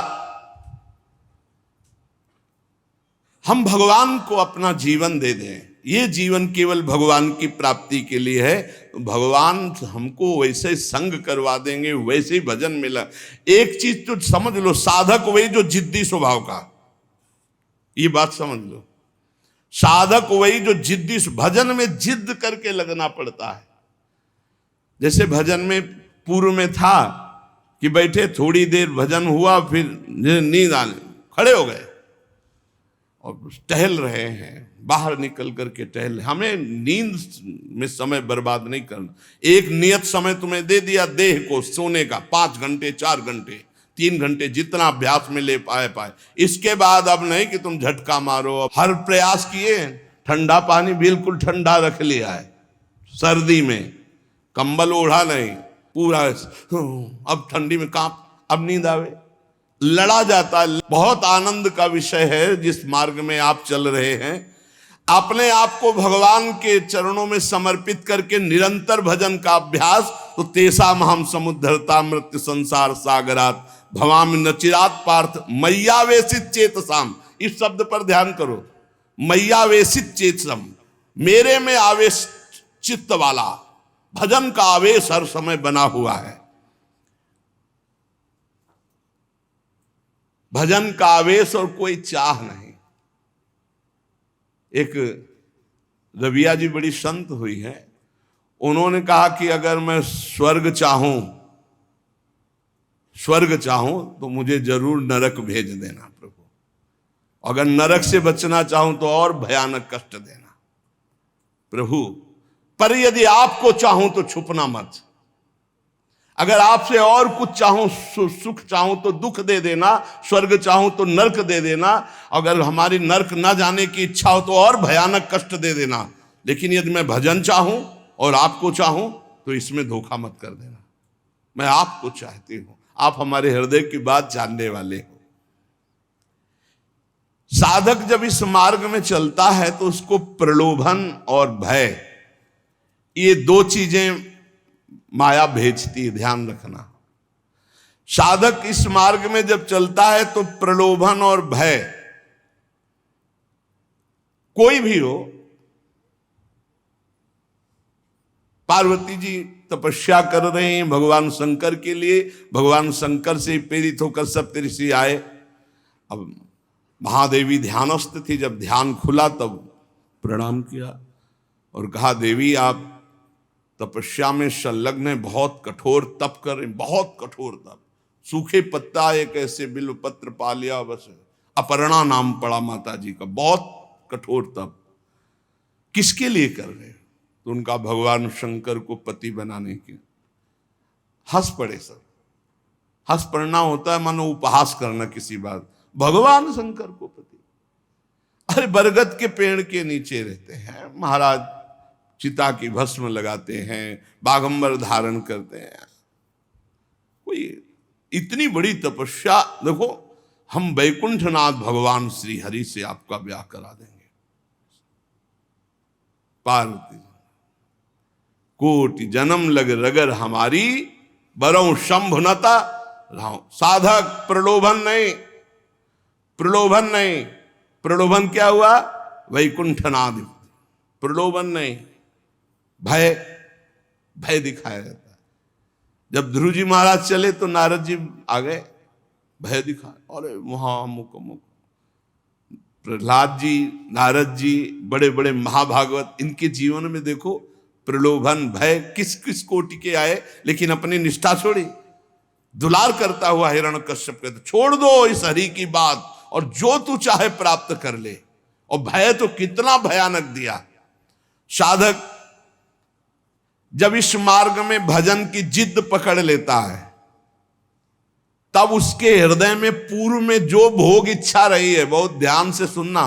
हम भगवान को अपना जीवन दे दें, ये जीवन केवल भगवान की प्राप्ति के लिए है, तो भगवान हमको वैसे संग करवा देंगे, वैसे ही भजन मिला। एक चीज तो समझ लो, साधक वही जो जिद्दी स्वभाव का, ये बात समझ लो, साधक वही जो जिद्दी, भजन में जिद करके लगना पड़ता है। जैसे भजन में पूर्व में था कि बैठे, थोड़ी देर भजन हुआ, फिर नींद आने, खड़े हो गए और टहल रहे हैं, बाहर निकल करके टहल। हमें नींद में समय बर्बाद नहीं करना। एक नियत समय तुम्हें दे दिया देह को सोने का, 5 घंटे, 4 घंटे, 3 घंटे, जितना अभ्यास में ले पाए। इसके बाद अब नहीं कि तुम झटका मारो। हर प्रयास किए, ठंडा पानी बिल्कुल ठंडा रख लिया है, सर्दी में कंबल ओढ़ा नहीं, पूरा अब ठंडी में कांप, अब नींद आवे, लड़ा जाता है। बहुत आनंद का विषय है जिस मार्ग में आप चल रहे हैं। अपने आप को भगवान के चरणों में समर्पित करके निरंतर भजन का अभ्यास, तो तेषाम हम समुद्धरता मृत्यु संसार सागरात भवामि न चिरात पार्थ मय्यावेशित चेतसाम। इस शब्द पर ध्यान करो, मय्यावेशित चेतसम, मेरे में आवेश चित्त वाला। भजन का आवेश हर समय बना हुआ है, भजन का आवेश और कोई चाह नहीं। एक रविया जी बड़ी संत हुई है, उन्होंने कहा कि अगर मैं स्वर्ग चाहूं तो मुझे जरूर नरक भेज देना प्रभु, अगर नरक से बचना चाहूं तो और भयानक कष्ट देना प्रभु, पर यदि आपको चाहूं तो छुपना मत। अगर आपसे और कुछ चाहूं, सुख चाहूं तो दुख दे देना, स्वर्ग चाहूं तो नरक दे देना, अगर हमारी नरक ना जाने की इच्छा हो तो और भयानक कष्ट दे देना, लेकिन यदि मैं भजन चाहूं और आपको चाहूं तो इसमें धोखा मत कर देना। मैं आपको चाहती हूं, आप हमारे हृदय की बात जानने वाले हो। साधक जब इस मार्ग में चलता है तो उसको प्रलोभन और भय, ये 2 चीजें माया भेजती है, ध्यान रखना। साधक इस मार्ग में जब चलता है तो प्रलोभन और भय, कोई भी हो, पार्वती जी तपस्या कर रहे हैं भगवान शंकर के लिए, भगवान शंकर से प्रेरित होकर सप्तऋषि आए। अब महादेवी ध्यानस्थ थी, जब ध्यान खुला तब प्रणाम किया और कहा, देवी आप तपस्या में संलग्न है, बहुत कठोर तप कर रहे, बहुत कठोर तप, सूखे पत्ता एक ऐसे बिल्व पत्र पा लिया, बस अपर्णा नाम पड़ा माता जी का, बहुत कठोर तप, किसके लिए कर रहे? तो उनका भगवान शंकर को पति बनाने के। हंस पड़े सब। हंस पड़ना होता है मानो उपहास करना किसी बात, भगवान शंकर को पति। अरे बरगद के पेड़ के नीचे रहते हैं महाराज, चिता की भस्म लगाते हैं, बागंबर धारण करते हैं, कोई इतनी बड़ी तपस्या। देखो, हम वैकुंठनाथ भगवान श्री हरि से आपका ब्याह करा देंगे। पार्वती, कोटि जन्म लग रगर हमारी, बरौ शंभुनता राव। साधक प्रलोभन नहीं, प्रलोभन नहीं। प्रलोभन क्या हुआ? वैकुंठनाथ। प्रलोभन नहीं, भय, भय दिखाया जाता है। जब ध्रुव जी महाराज चले तो नारद जी आ गए, भय दिखा, अरे महामुख मुख। प्रहलाद जी, नारद जी, बड़े बड़े महाभागवत, इनके जीवन में देखो प्रलोभन भय किस किस कोटि के आए, लेकिन अपनी निष्ठा छोड़ी। दुलार करता हुआ हिरण्यकश्यप कहते, छोड़ दो इस हरि की बात और जो तू चाहे प्राप्त कर ले। और भय तो कितना भयानक दिया। साधक जब इस मार्ग में भजन की जिद पकड़ लेता है तब उसके हृदय में पूर्व में जो भोग इच्छा रही है, बहुत ध्यान से सुनना,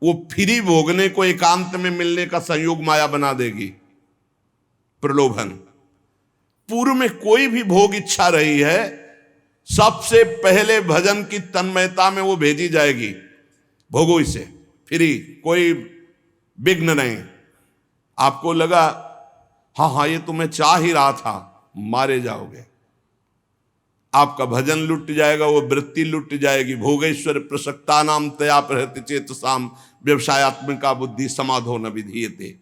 वो फ्री भोगने को एकांत में मिलने का संयोग माया बना देगी। प्रलोभन, पूर्व में कोई भी भोग इच्छा रही है, सबसे पहले भजन की तन्मयता में वो भेजी जाएगी, भोगो इसे, फ्री, कोई विघ्न नहीं। आपको लगा हाँ ये तो मैं चाह ही रहा था, मारे जाओगे, आपका भजन लुट जाएगा, वो वृत्ति लुट जाएगी। भोगेश्वर प्रसक्ता नाम तया प्रहृति चेतसाम व्यवसायत्मिका बुद्धि समाधो न विधीयते।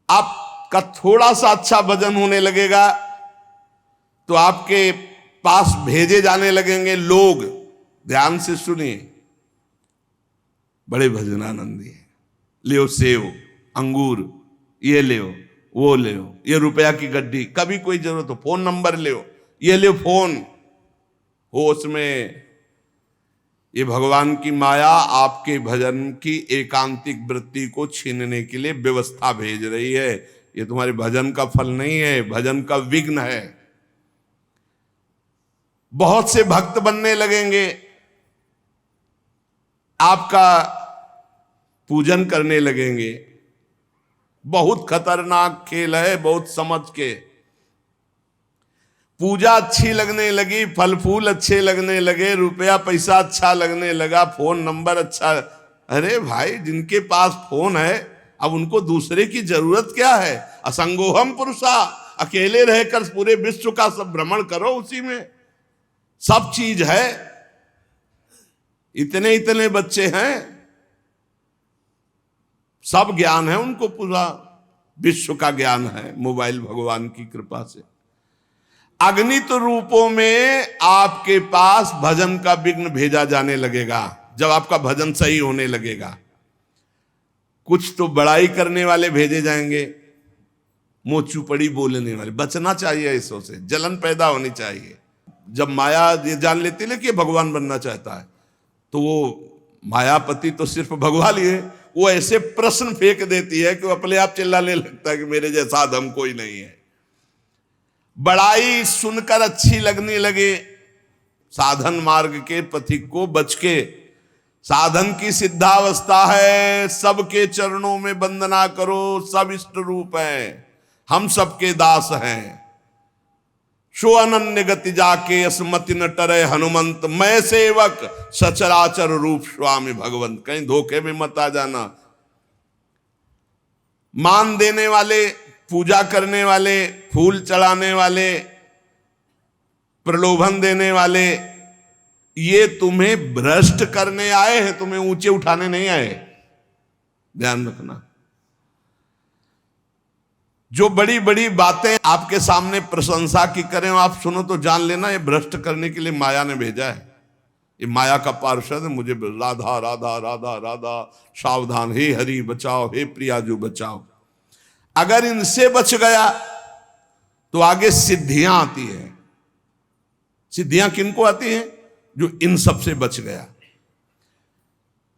आपका थोड़ा सा अच्छा भजन होने लगेगा तो आपके पास भेजे जाने लगेंगे लोग। ध्यान से सुनिए, बड़े भजनानंदी है, लियो सेव अंगूर, ये ले वो ले, ये रुपया की गड्डी, कभी कोई जरूरत हो फोन नंबर ले, ये ले फोन हो, उसमें ये भगवान की माया आपके भजन की एकांतिक वृत्ति को छीनने के लिए व्यवस्था भेज रही है। ये तुम्हारे भजन का फल नहीं है, भजन का विघ्न है। बहुत से भक्त बनने लगेंगे, आपका पूजन करने लगेंगे। बहुत खतरनाक खेल है, बहुत समझ के। पूजा अच्छी लगने लगी, फल फूल अच्छे लगने लगे, रुपया पैसा अच्छा लगने लगा, फोन नंबर अच्छा। अरे भाई, जिनके पास फोन है अब उनको दूसरे की जरूरत क्या है? असंगोहम पुरुषा, अकेले रहकर पूरे विश्व का सब भ्रमण करो, उसी में सब चीज है। इतने इतने बच्चे हैं, सब ज्ञान है उनको, पूरा विश्व का ज्ञान है मोबाइल भगवान की कृपा से। अगणित रूपों में आपके पास भजन का विघ्न भेजा जाने लगेगा जब आपका भजन सही होने लगेगा। कुछ तो बड़ाई करने वाले भेजे जाएंगे, मुंह चुपड़ी बोलने वाले। बचना चाहिए इसों से, जलन पैदा होनी चाहिए। जब माया ये जान लेती है कि भगवान बनना चाहता है, तो वो मायापति तो सिर्फ भगवान ही है, वो ऐसे प्रश्न फेंक देती है कि वो अपने आप चिल्लाने लगता है कि मेरे जैसा धम कोई नहीं है। बड़ाई सुनकर अच्छी लगने लगे, साधन मार्ग के पथिक को बच के। साधन की सिद्धावस्था है, सबके चरणों में वंदना करो, सब इष्ट रूप है, हम सबके दास हैं। शो अनन्य गति जाके असमति न टरे हनुमंत, मैं सेवक सचराचर रूप स्वामी भगवंत। कहीं धोखे में मत आ जाना। मान देने वाले, पूजा करने वाले, फूल चढ़ाने वाले, प्रलोभन देने वाले, ये तुम्हें भ्रष्ट करने आए हैं, तुम्हें ऊंचे उठाने नहीं आए। ध्यान रखना। जो बड़ी बड़ी बातें आपके सामने प्रशंसा की करें, आप सुनो तो जान लेना ये भ्रष्ट करने के लिए माया ने भेजा है। ये माया का पार्षद है। मुझे राधा राधा राधा राधा, सावधान, हे हरि बचाओ, हे प्रियाजू बचाओ। अगर इनसे बच गया तो आगे सिद्धियां आती है। सिद्धियां किनको आती हैं? जो इन सब से बच गया।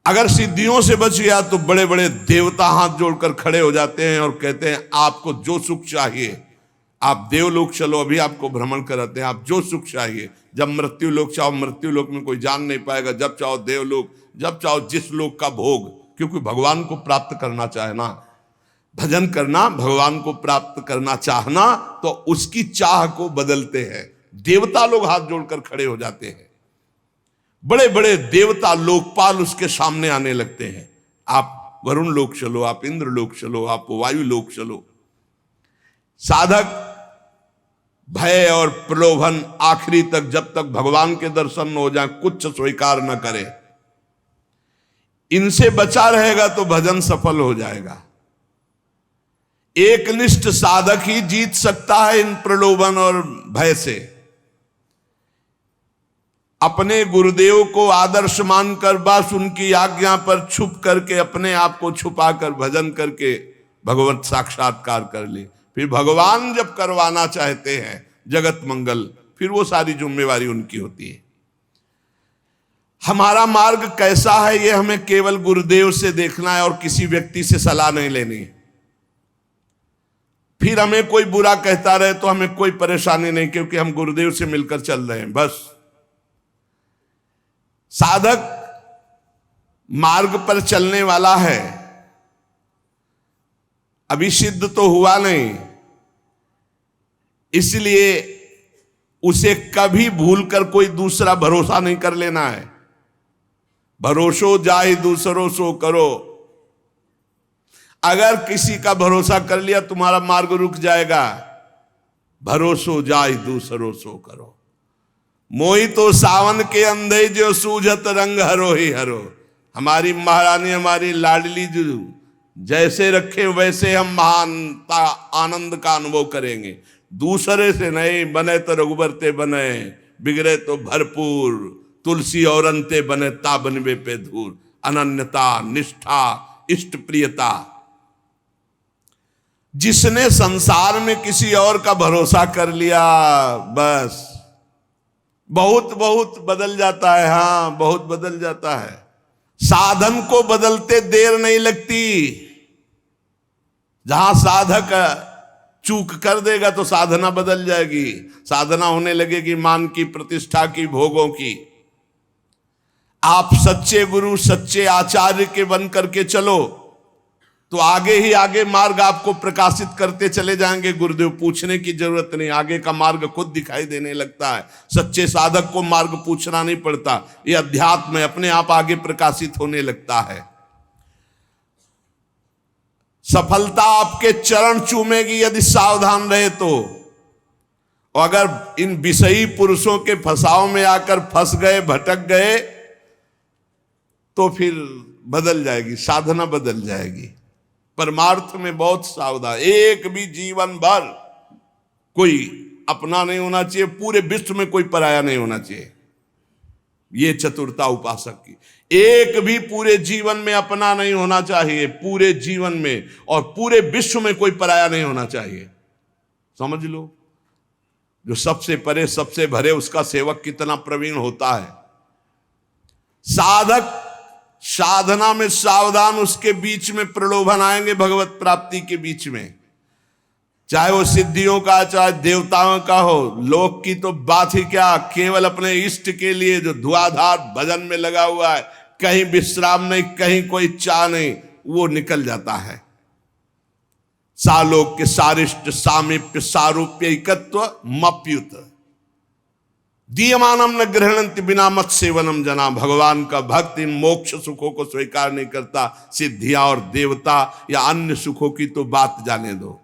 अगर सिद्धियों से बच गया तो बड़े बड़े देवता हाथ जोड़कर खड़े हो जाते हैं और कहते हैं आपको जो सुख चाहिए, आप देवलोक चलो, अभी आपको भ्रमण कराते हैं, आप जो सुख चाहिए। जब मृत्यु लोक चाहो, मृत्यु लोक में कोई जान नहीं पाएगा। जब चाहो देवलोक, जब चाहो जिस लोक का भोग, क्योंकि भगवान को प्राप्त करना चाहना, भजन करना, भगवान को प्राप्त करना चाहना, तो उसकी चाह को बदलते हैं। देवता लोग हाथ जोड़कर खड़े हो जाते हैं। बड़े बड़े देवता लोकपाल उसके सामने आने लगते हैं। आप वरुण लोक चलो, आप इंद्र लोक चलो, आप वायु लोक चलो। साधक भय और प्रलोभन आखिरी तक, जब तक भगवान के दर्शन न हो जाए, कुछ स्वीकार न करे। इनसे बचा रहेगा तो भजन सफल हो जाएगा। एकनिष्ठ साधक ही जीत सकता है इन प्रलोभन और भय से। अपने गुरुदेव को आदर्श मानकर बस उनकी आज्ञा पर छुप करके, अपने आप को छुपाकर भजन करके भगवत साक्षात्कार कर ले। फिर भगवान जब करवाना चाहते हैं जगत मंगल, फिर वो सारी जिम्मेवारी उनकी होती है। हमारा मार्ग कैसा है ये हमें केवल गुरुदेव से देखना है और किसी व्यक्ति से सलाह नहीं लेनी है। फिर हमें कोई बुरा कहता रहे तो हमें कोई परेशानी नहीं, क्योंकि हम गुरुदेव से मिलकर चल रहे हैं। बस साधक मार्ग पर चलने वाला है, अभी सिद्ध तो हुआ नहीं, इसलिए उसे कभी भूलकर कोई दूसरा भरोसा नहीं कर लेना है। भरोसो जाए दूसरों सो करो। अगर किसी का भरोसा कर लिया तुम्हारा मार्ग रुक जाएगा। भरोसो जाए दूसरों सो करो। मोही तो सावन के अंधे जो सूझत रंग हरो ही हरो। हमारी महारानी, हमारी लाडली जो जैसे रखे वैसे हम महानता आनंद का अनुभव करेंगे। दूसरे से नहीं, बने तो रघुबर ते बने, बिगड़े तो भरपूर, तुलसी और अंते बने ता बनवे पे धूर। अनन्यता, निष्ठा, इष्ट प्रियता। जिसने संसार में किसी और का भरोसा कर लिया, बस बहुत बहुत बदल जाता है। हाँ, बहुत बदल जाता है। साधन को बदलते देर नहीं लगती। जहां साधक चूक कर देगा तो साधना बदल जाएगी। साधना होने लगेगी मान की, प्रतिष्ठा की, भोगों की। आप सच्चे गुरु, सच्चे आचार्य के बन करके चलो तो आगे ही आगे मार्ग आपको प्रकाशित करते चले जाएंगे। गुरुदेव पूछने की जरूरत नहीं, आगे का मार्ग खुद दिखाई देने लगता है। सच्चे साधक को मार्ग पूछना नहीं पड़ता, ये अध्यात्म है, अपने आप आगे प्रकाशित होने लगता है। सफलता आपके चरण चूमेगी यदि सावधान रहे तो। और अगर इन विषयी पुरुषों के फसाव में आकर फंस गए, भटक गए, तो फिर बदल जाएगी, साधना बदल जाएगी। परमार्थ में बहुत सावधान। एक भी जीवन भर कोई अपना नहीं होना चाहिए, पूरे विश्व में कोई पराया नहीं होना चाहिए। ये चतुरता उपासक की। एक भी पूरे जीवन में अपना नहीं होना चाहिए, पूरे जीवन में, और पूरे विश्व में कोई पराया नहीं होना चाहिए। समझ लो, जो सबसे परे सबसे भरे उसका सेवक कितना प्रवीण होता है। साधक साधना में सावधान, उसके बीच में प्रलोभन आएंगे भगवत प्राप्ति के बीच में, चाहे वो सिद्धियों का, चाहे देवताओं का हो। लोक की तो बात ही क्या, केवल अपने इष्ट के लिए जो धुआंधार भजन में लगा हुआ है, कहीं विश्राम नहीं, कहीं कोई चाह नहीं, वो निकल जाता है। सालोक के सारिष्ट सामीप्य सारूप्य एकत्व मप्युत दीयमानम न गृहणंति बिना मत सेवनम जना। भगवान का भक्त इन मोक्ष सुखों को स्वीकार नहीं करता। सिद्धियां और देवता या अन्य सुखों की तो बात जाने दो।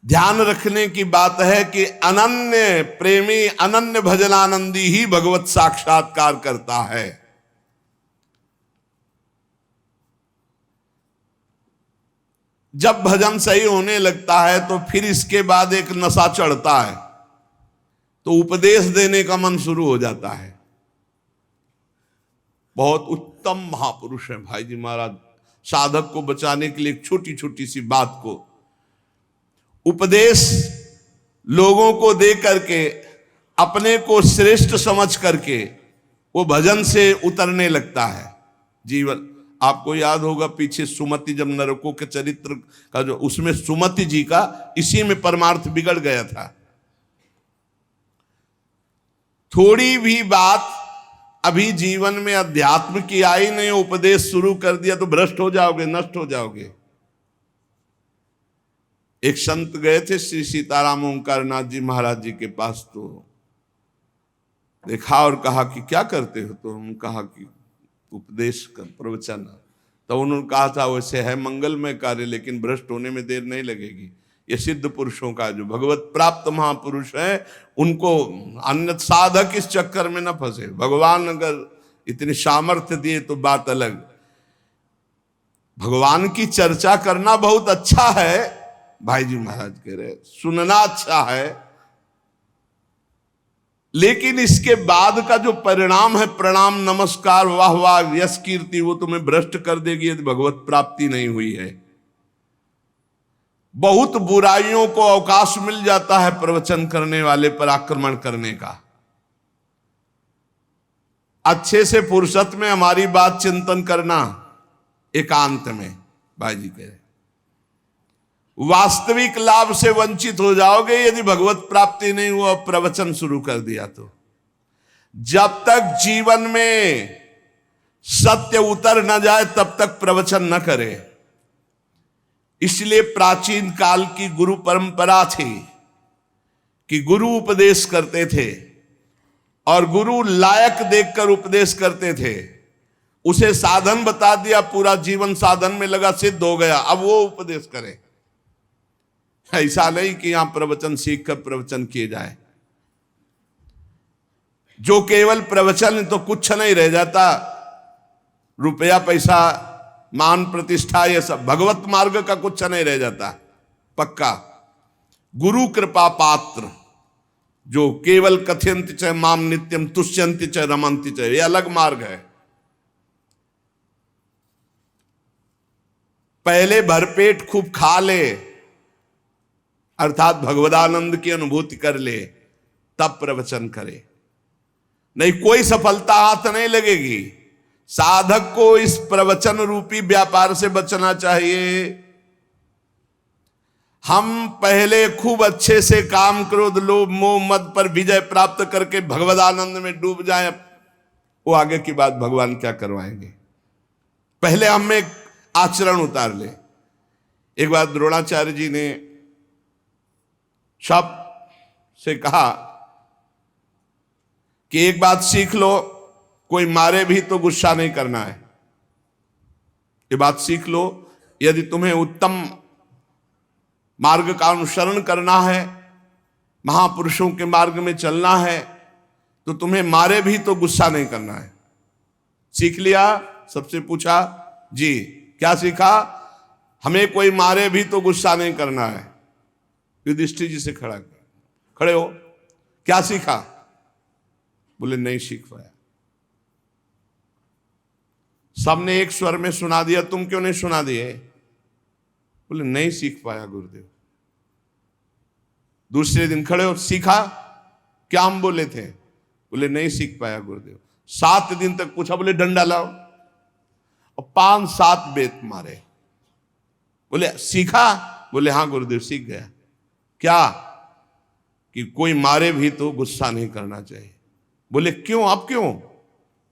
ध्यान रखने की बात है कि अनन्य प्रेमी, अनन्य भजनानंदी ही भगवत साक्षात्कार करता है। जब भजन सही होने लगता है तो फिर इसके बाद एक नशा चढ़ता है, तो उपदेश देने का मन शुरू हो जाता है। बहुत उत्तम महापुरुष हैं भाई जी महाराज। साधक को बचाने के लिए एक छोटी छोटी सी बात को उपदेश लोगों को दे करके, अपने को श्रेष्ठ समझ करके वो भजन से उतरने लगता है। जीवन आपको याद होगा पीछे सुमति, जब नरकों के चरित्र का जो, उसमें सुमति जी का इसी में परमार्थ बिगड़ गया था। थोड़ी भी बात अभी जीवन में अध्यात्म की आई नहीं, उपदेश शुरू कर दिया तो भ्रष्ट हो जाओगे, नष्ट हो जाओगे। एक संत गए थे श्री सीताराम ओंकार नाथ जी महाराज जी के पास, तो देखा और कहा कि क्या करते हो? तो उन्होंने कहा कि उपदेश का प्रवचन। तो उन्होंने कहा था वैसे है मंगलमय कार्य, लेकिन भ्रष्ट होने में देर नहीं लगेगी। ये सिद्ध पुरुषों का, जो भगवत प्राप्त महापुरुष है, उनको अन्य साधक इस चक्कर में न फंसे। भगवान अगर इतनी सामर्थ्य दिए तो बात अलग। भगवान की चर्चा करना बहुत अच्छा है, भाई जी महाराज कह रहे, सुनना अच्छा है, लेकिन इसके बाद का जो परिणाम है, प्रणाम नमस्कार वाह वाह यश कीर्ति, वो तुम्हें भ्रष्ट कर देगी यदि भगवत प्राप्ति नहीं हुई है। बहुत बुराइयों को अवकाश मिल जाता है प्रवचन करने वाले पर आक्रमण करने का। अच्छे से फुर्सत में हमारी बात चिंतन करना, एकांत में, भाई जी कह रहे। वास्तविक लाभ से वंचित हो जाओगे यदि भगवत प्राप्ति नहीं हुआ, प्रवचन शुरू कर दिया तो। जब तक जीवन में सत्य उतर न जाए तब तक प्रवचन न करे। इसलिए प्राचीन काल की गुरु परंपरा थी कि गुरु उपदेश करते थे और गुरु लायक देखकर उपदेश करते थे। उसे साधन बता दिया, पूरा जीवन साधन में लगा, सिद्ध हो गया, अब वो उपदेश करे। ऐसा नहीं कि यहां प्रवचन सीख कर प्रवचन किए जाए। जो केवल प्रवचन तो कुछ नहीं रह जाता, रुपया पैसा मान प्रतिष्ठा ये सब, भगवत मार्ग का कुछ नहीं रह जाता पक्का। गुरु कृपा पात्र जो केवल कथयंति च माम नित्यम तुष्यंति च रमंति च, ये अलग मार्ग है। पहले भरपेट खूब खा ले, अर्थात भगवदानंद की अनुभूति कर ले, तब प्रवचन करे, नहीं कोई सफलता हाथ नहीं लगेगी। साधक को इस प्रवचन रूपी व्यापार से बचना चाहिए। हम पहले खूब अच्छे से काम क्रोध लोभ मोह मद पर विजय प्राप्त करके भगवदानंद में डूब जाएं, वो आगे की बात भगवान क्या करवाएंगे। पहले हम में आचरण उतार ले। एक बार द्रोणाचार्य जी ने शब से कहा कि एक बात सीख लो, कोई मारे भी तो गुस्सा नहीं करना है। ये बात सीख लो, यदि तुम्हें उत्तम मार्ग का अनुसरण करना है, महापुरुषों के मार्ग में चलना है, तो तुम्हें मारे भी तो गुस्सा नहीं करना है। सीख लिया? सबसे पूछा जी क्या सीखा? हमें कोई मारे भी तो गुस्सा नहीं करना है। युधिष्ठिर जी से खड़े हो, क्या सीखा? बोले नहीं सीख पाया। सबने एक स्वर में सुना दिया, तुम क्यों नहीं सुना दिए? बोले नहीं सीख पाया गुरुदेव। दूसरे दिन खड़े हो, सीखा? क्या हम बोले थे? बोले नहीं सीख पाया गुरुदेव। 7 दिन तक पूछा, बोले डंडा लाओ, और 5-7 बेत मारे। बोले सीखा? बोले हाँ गुरुदेव सीख गया। क्या? कि कोई मारे भी तो गुस्सा नहीं करना चाहिए। बोले क्यों? आप क्यों?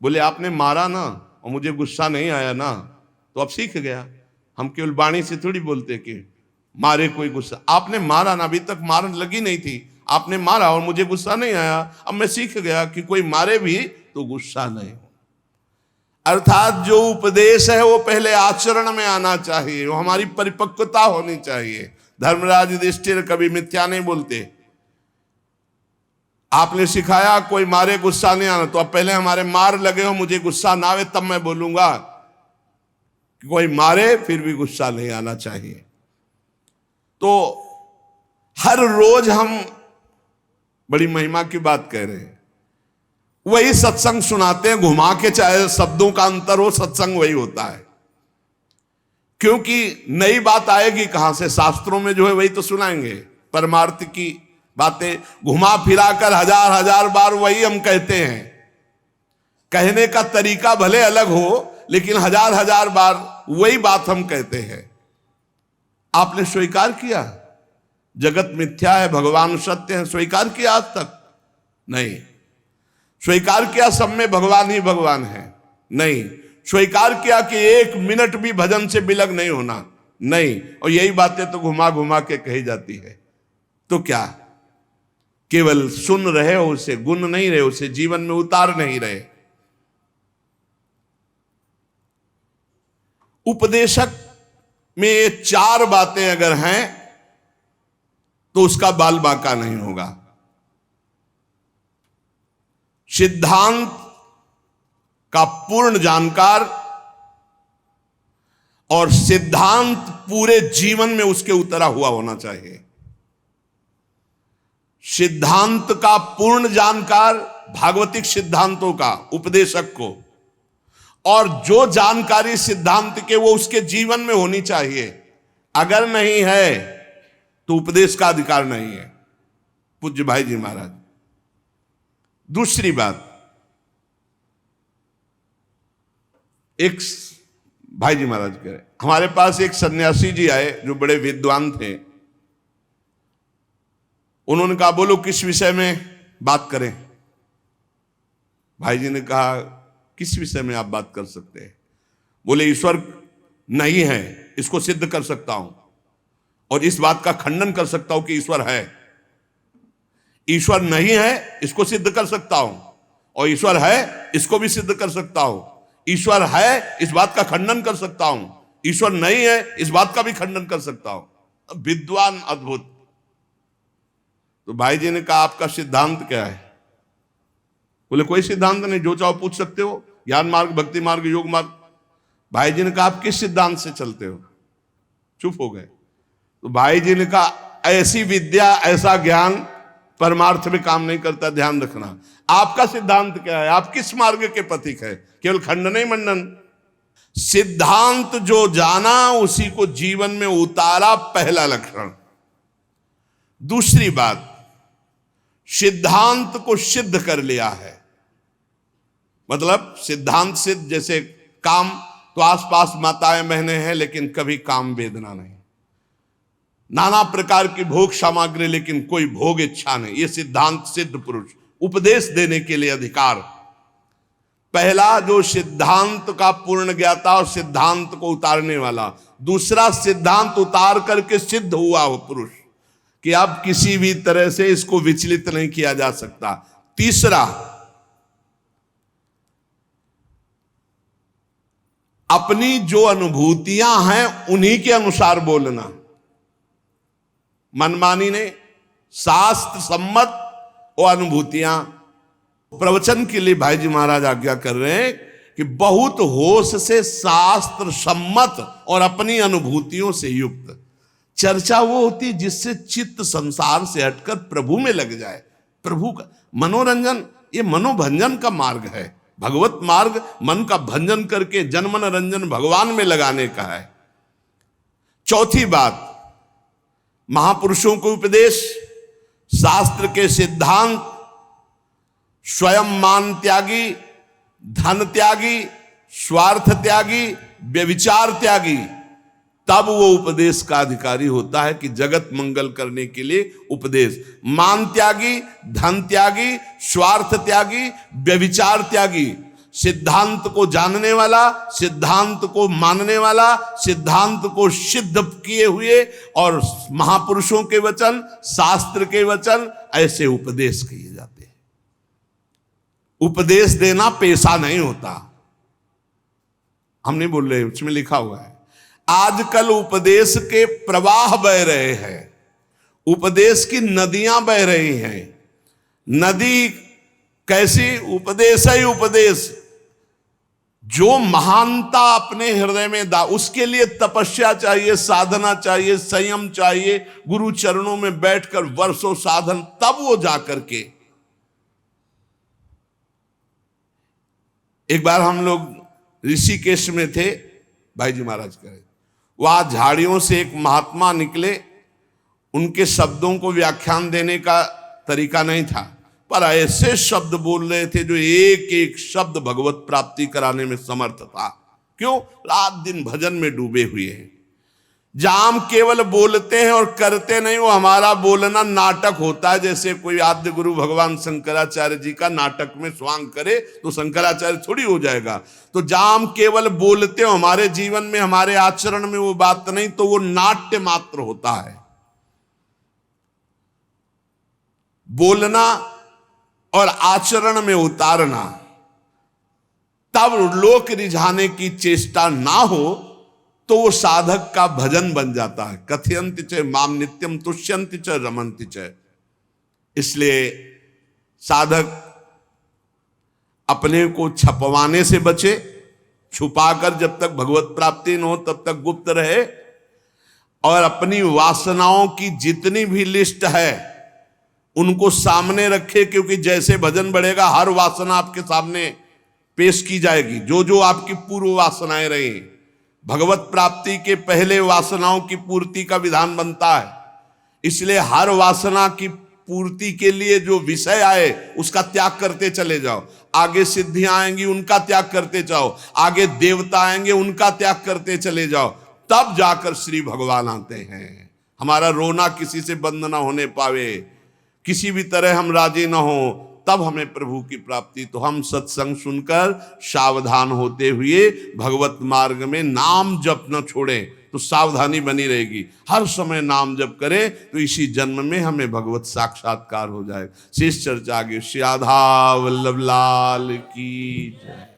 बोले आपने मारा ना और मुझे गुस्सा नहीं आया ना, तो अब सीख गया। हम केवल वाणी से थोड़ी बोलते कि मारे कोई गुस्सा। आपने मारा ना, अभी तक मारन लगी नहीं थी, आपने मारा और मुझे गुस्सा नहीं आया, अब मैं सीख गया कि कोई मारे भी तो गुस्सा नहीं हो। अर्थात जो उपदेश है वो पहले आचरण में आना चाहिए, वो हमारी परिपक्वता होनी चाहिए। धर्मराज युधिष्ठिर कभी मिथ्या नहीं बोलते। आपने सिखाया कोई मारे गुस्सा नहीं आना, तो अब पहले हमारे मार लगे हो, मुझे गुस्सा ना आवे तब मैं बोलूंगा। कोई मारे फिर भी गुस्सा नहीं आना चाहिए। तो हर रोज हम बड़ी महिमा की बात कह रहे हैं, वही सत्संग सुनाते हैं घुमा के, चाहे शब्दों का अंतर हो, सत्संग वही होता है। क्योंकि नई बात आएगी कहां से? शास्त्रों में जो है वही तो सुनाएंगे। परमार्थ की बातें घुमा फिरा कर 1000 बार वही हम कहते हैं। कहने का तरीका भले अलग हो, लेकिन 1000 बार वही बात हम कहते हैं। आपने स्वीकार किया जगत मिथ्या है, भगवान सत्य है? स्वीकार किया आज तक? नहीं। स्वीकार किया सब में भगवान ही भगवान है? नहीं। स्वीकार किया कि 1 मिनट भी भजन से बिलग नहीं होना? नहीं। और यही बातें तो घुमा घुमा के कही जाती है। तो क्या केवल सुन रहे हो, उसे गुण नहीं रहे, उसे जीवन में उतार नहीं रहे? उपदेशक में ये 4 बातें अगर हैं तो उसका बाल बांका नहीं होगा। सिद्धांत का पूर्ण जानकार और सिद्धांत पूरे जीवन में उसके उतरा हुआ होना चाहिए। सिद्धांत का पूर्ण जानकार, भागवतिक सिद्धांतों का उपदेशक को, और जो जानकारी सिद्धांत के वो उसके जीवन में होनी चाहिए। अगर नहीं है तो उपदेश का अधिकार नहीं है। पूज्य भाई जी महाराज। दूसरी बात, एक भाई जी महाराज कह रहे, हमारे पास एक सन्यासी जी आए जो बड़े विद्वान थे। उन्होंने कहा बोलो किस विषय में बात करें। भाई जी ने कहा किस विषय में आप बात कर सकते हैं। बोले ईश्वर नहीं है, इसको सिद्ध कर सकता हूं, और इस बात का खंडन कर सकता हूं कि ईश्वर है। ईश्वर नहीं है इसको सिद्ध कर सकता हूं, और ईश्वर है इसको भी सिद्ध कर सकता हूं। ईश्वर है इस बात का खंडन कर सकता हूं, ईश्वर नहीं है इस बात का भी खंडन कर सकता हूं। विद्वान, अद्भुत। तो भाई जी ने कहा आपका सिद्धांत क्या है। बोले कोई सिद्धांत नहीं, जो चाहो पूछ सकते हो, ज्ञान मार्ग, भक्ति मार्ग, योग मार्ग। भाई जी ने कहा आप किस सिद्धांत से चलते हो। चुप हो गए। तो भाई जी ने कहा ऐसी विद्या, ऐसा ज्ञान परमार्थ में काम नहीं करता, ध्यान रखना। आपका सिद्धांत क्या है, आप किस मार्ग के पथिक है। केवल खंडन ही मंडन। सिद्धांत जो जाना उसी को जीवन में उतारा, पहला लक्षण। दूसरी बात, सिद्धांत को सिद्ध कर लिया है। मतलब सिद्धांत सिद्ध, जैसे काम तो आसपास माताएं बहनें हैं लेकिन कभी काम वेदना नहीं, नाना प्रकार की भोग सामग्री लेकिन कोई भोग इच्छा नहीं। ये सिद्धांत सिद्ध पुरुष, उपदेश देने के लिए अधिकार। पहला जो सिद्धांत का पूर्ण ज्ञाता और सिद्धांत को उतारने वाला। दूसरा सिद्धांत उतार करके सिद्ध हुआ वो पुरुष कि अब किसी भी तरह से इसको विचलित नहीं किया जा सकता। तीसरा, अपनी जो अनुभूतियां हैं उन्हीं के अनुसार बोलना, मनमानी नहीं, शास्त्र सम्मत और अनुभूतियां। प्रवचन के लिए भाई जी महाराज आज्ञा कर रहे हैं कि बहुत होश से शास्त्र सम्मत और अपनी अनुभूतियों से युक्त चर्चा वो होती है जिससे चित्त संसार से हटकर प्रभु में लग जाए। प्रभु का मनोरंजन, ये मनोभंजन का मार्ग है। भगवत मार्ग मन का भंजन करके जनमन रंजन भगवान में लगाने का है। चौथी बात, महापुरुषों को उपदेश, शास्त्र के सिद्धांत, स्वयं मान त्यागी, धन त्यागी, स्वार्थ त्यागी, व्यभिचार त्यागी, तब वो उपदेश का अधिकारी होता है कि जगत मंगल करने के लिए उपदेश। मान त्यागी, धन त्यागी, स्वार्थ त्यागी, व्यभिचार त्यागी, सिद्धांत को जानने वाला, सिद्धांत को मानने वाला, सिद्धांत को सिद्ध किए हुए और महापुरुषों के वचन, शास्त्र के वचन, ऐसे उपदेश किए जाते हैं। उपदेश देना पेशा नहीं होता, हम नहीं बोल रहे, उसमें लिखा हुआ है। आजकल उपदेश के प्रवाह बह रहे हैं, उपदेश की नदियां बह रही हैं। नदी कैसी? उपदेश है उपदेश। जो महानता अपने हृदय में उसके लिए तपस्या चाहिए, साधना चाहिए, संयम चाहिए, गुरु चरणों में बैठकर वर्षों साधन, तब वो जाकर के। एक बार हम लोग ऋषिकेश में थे, भाई जी महाराज कहे, वहां झाड़ियों से एक महात्मा निकले। उनके शब्दों को व्याख्यान देने का तरीका नहीं था, पर ऐसे शब्द बोल रहे थे जो एक एक शब्द भगवत प्राप्ति कराने में समर्थ था। क्यों? रात दिन भजन में डूबे हुए हैं। जहां हम केवल बोलते हैं और करते नहीं, वो हमारा बोलना नाटक होता है। जैसे कोई आद्य गुरु भगवान शंकराचार्य जी का नाटक में स्वांग करे तो शंकराचार्य थोड़ी हो जाएगा। तो जहां हम केवल बोलते हो, हमारे जीवन में, हमारे आचरण में वो बात नहीं, तो वो नाट्य मात्र होता है। बोलना और आचरण में उतारना, तब लोक रिझाने की चेष्टा ना हो तो वो साधक का भजन बन जाता है। कथयन्ति च माम नित्यम तुष्यन्ति च रमन्ति च। इसलिए साधक अपने को छपवाने से बचे, छुपाकर जब तक भगवत प्राप्ति न हो तब तक गुप्त रहे, और अपनी वासनाओं की जितनी भी लिस्ट है उनको सामने रखे, क्योंकि जैसे भजन बढ़ेगा हर वासना आपके सामने पेश की जाएगी। जो जो आपकी पूर्व वासनाएं रही, भगवत प्राप्ति के पहले वासनाओं की पूर्ति का विधान बनता है। इसलिए हर वासना की पूर्ति के लिए जो विषय आए उसका त्याग करते चले जाओ, आगे सिद्धियां आएंगी उनका त्याग करते जाओ, आगे देवता आएंगे उनका त्याग करते चले जाओ, तब जाकर श्री भगवान आते हैं। हमारा रोना किसी से बंद ना होने पावे, किसी भी तरह हम राजी ना हो, तब हमें प्रभु की प्राप्ति। तो हम सत्संग सुनकर सावधान होते हुए भगवत मार्ग में नाम जप न छोड़ें, तो सावधानी बनी रहेगी। हर समय नाम जप करें तो इसी जन्म में हमें भगवत साक्षात्कार हो जाए। शेष चर्चा आगे। श्री राधा वल्लभ लाल की जय।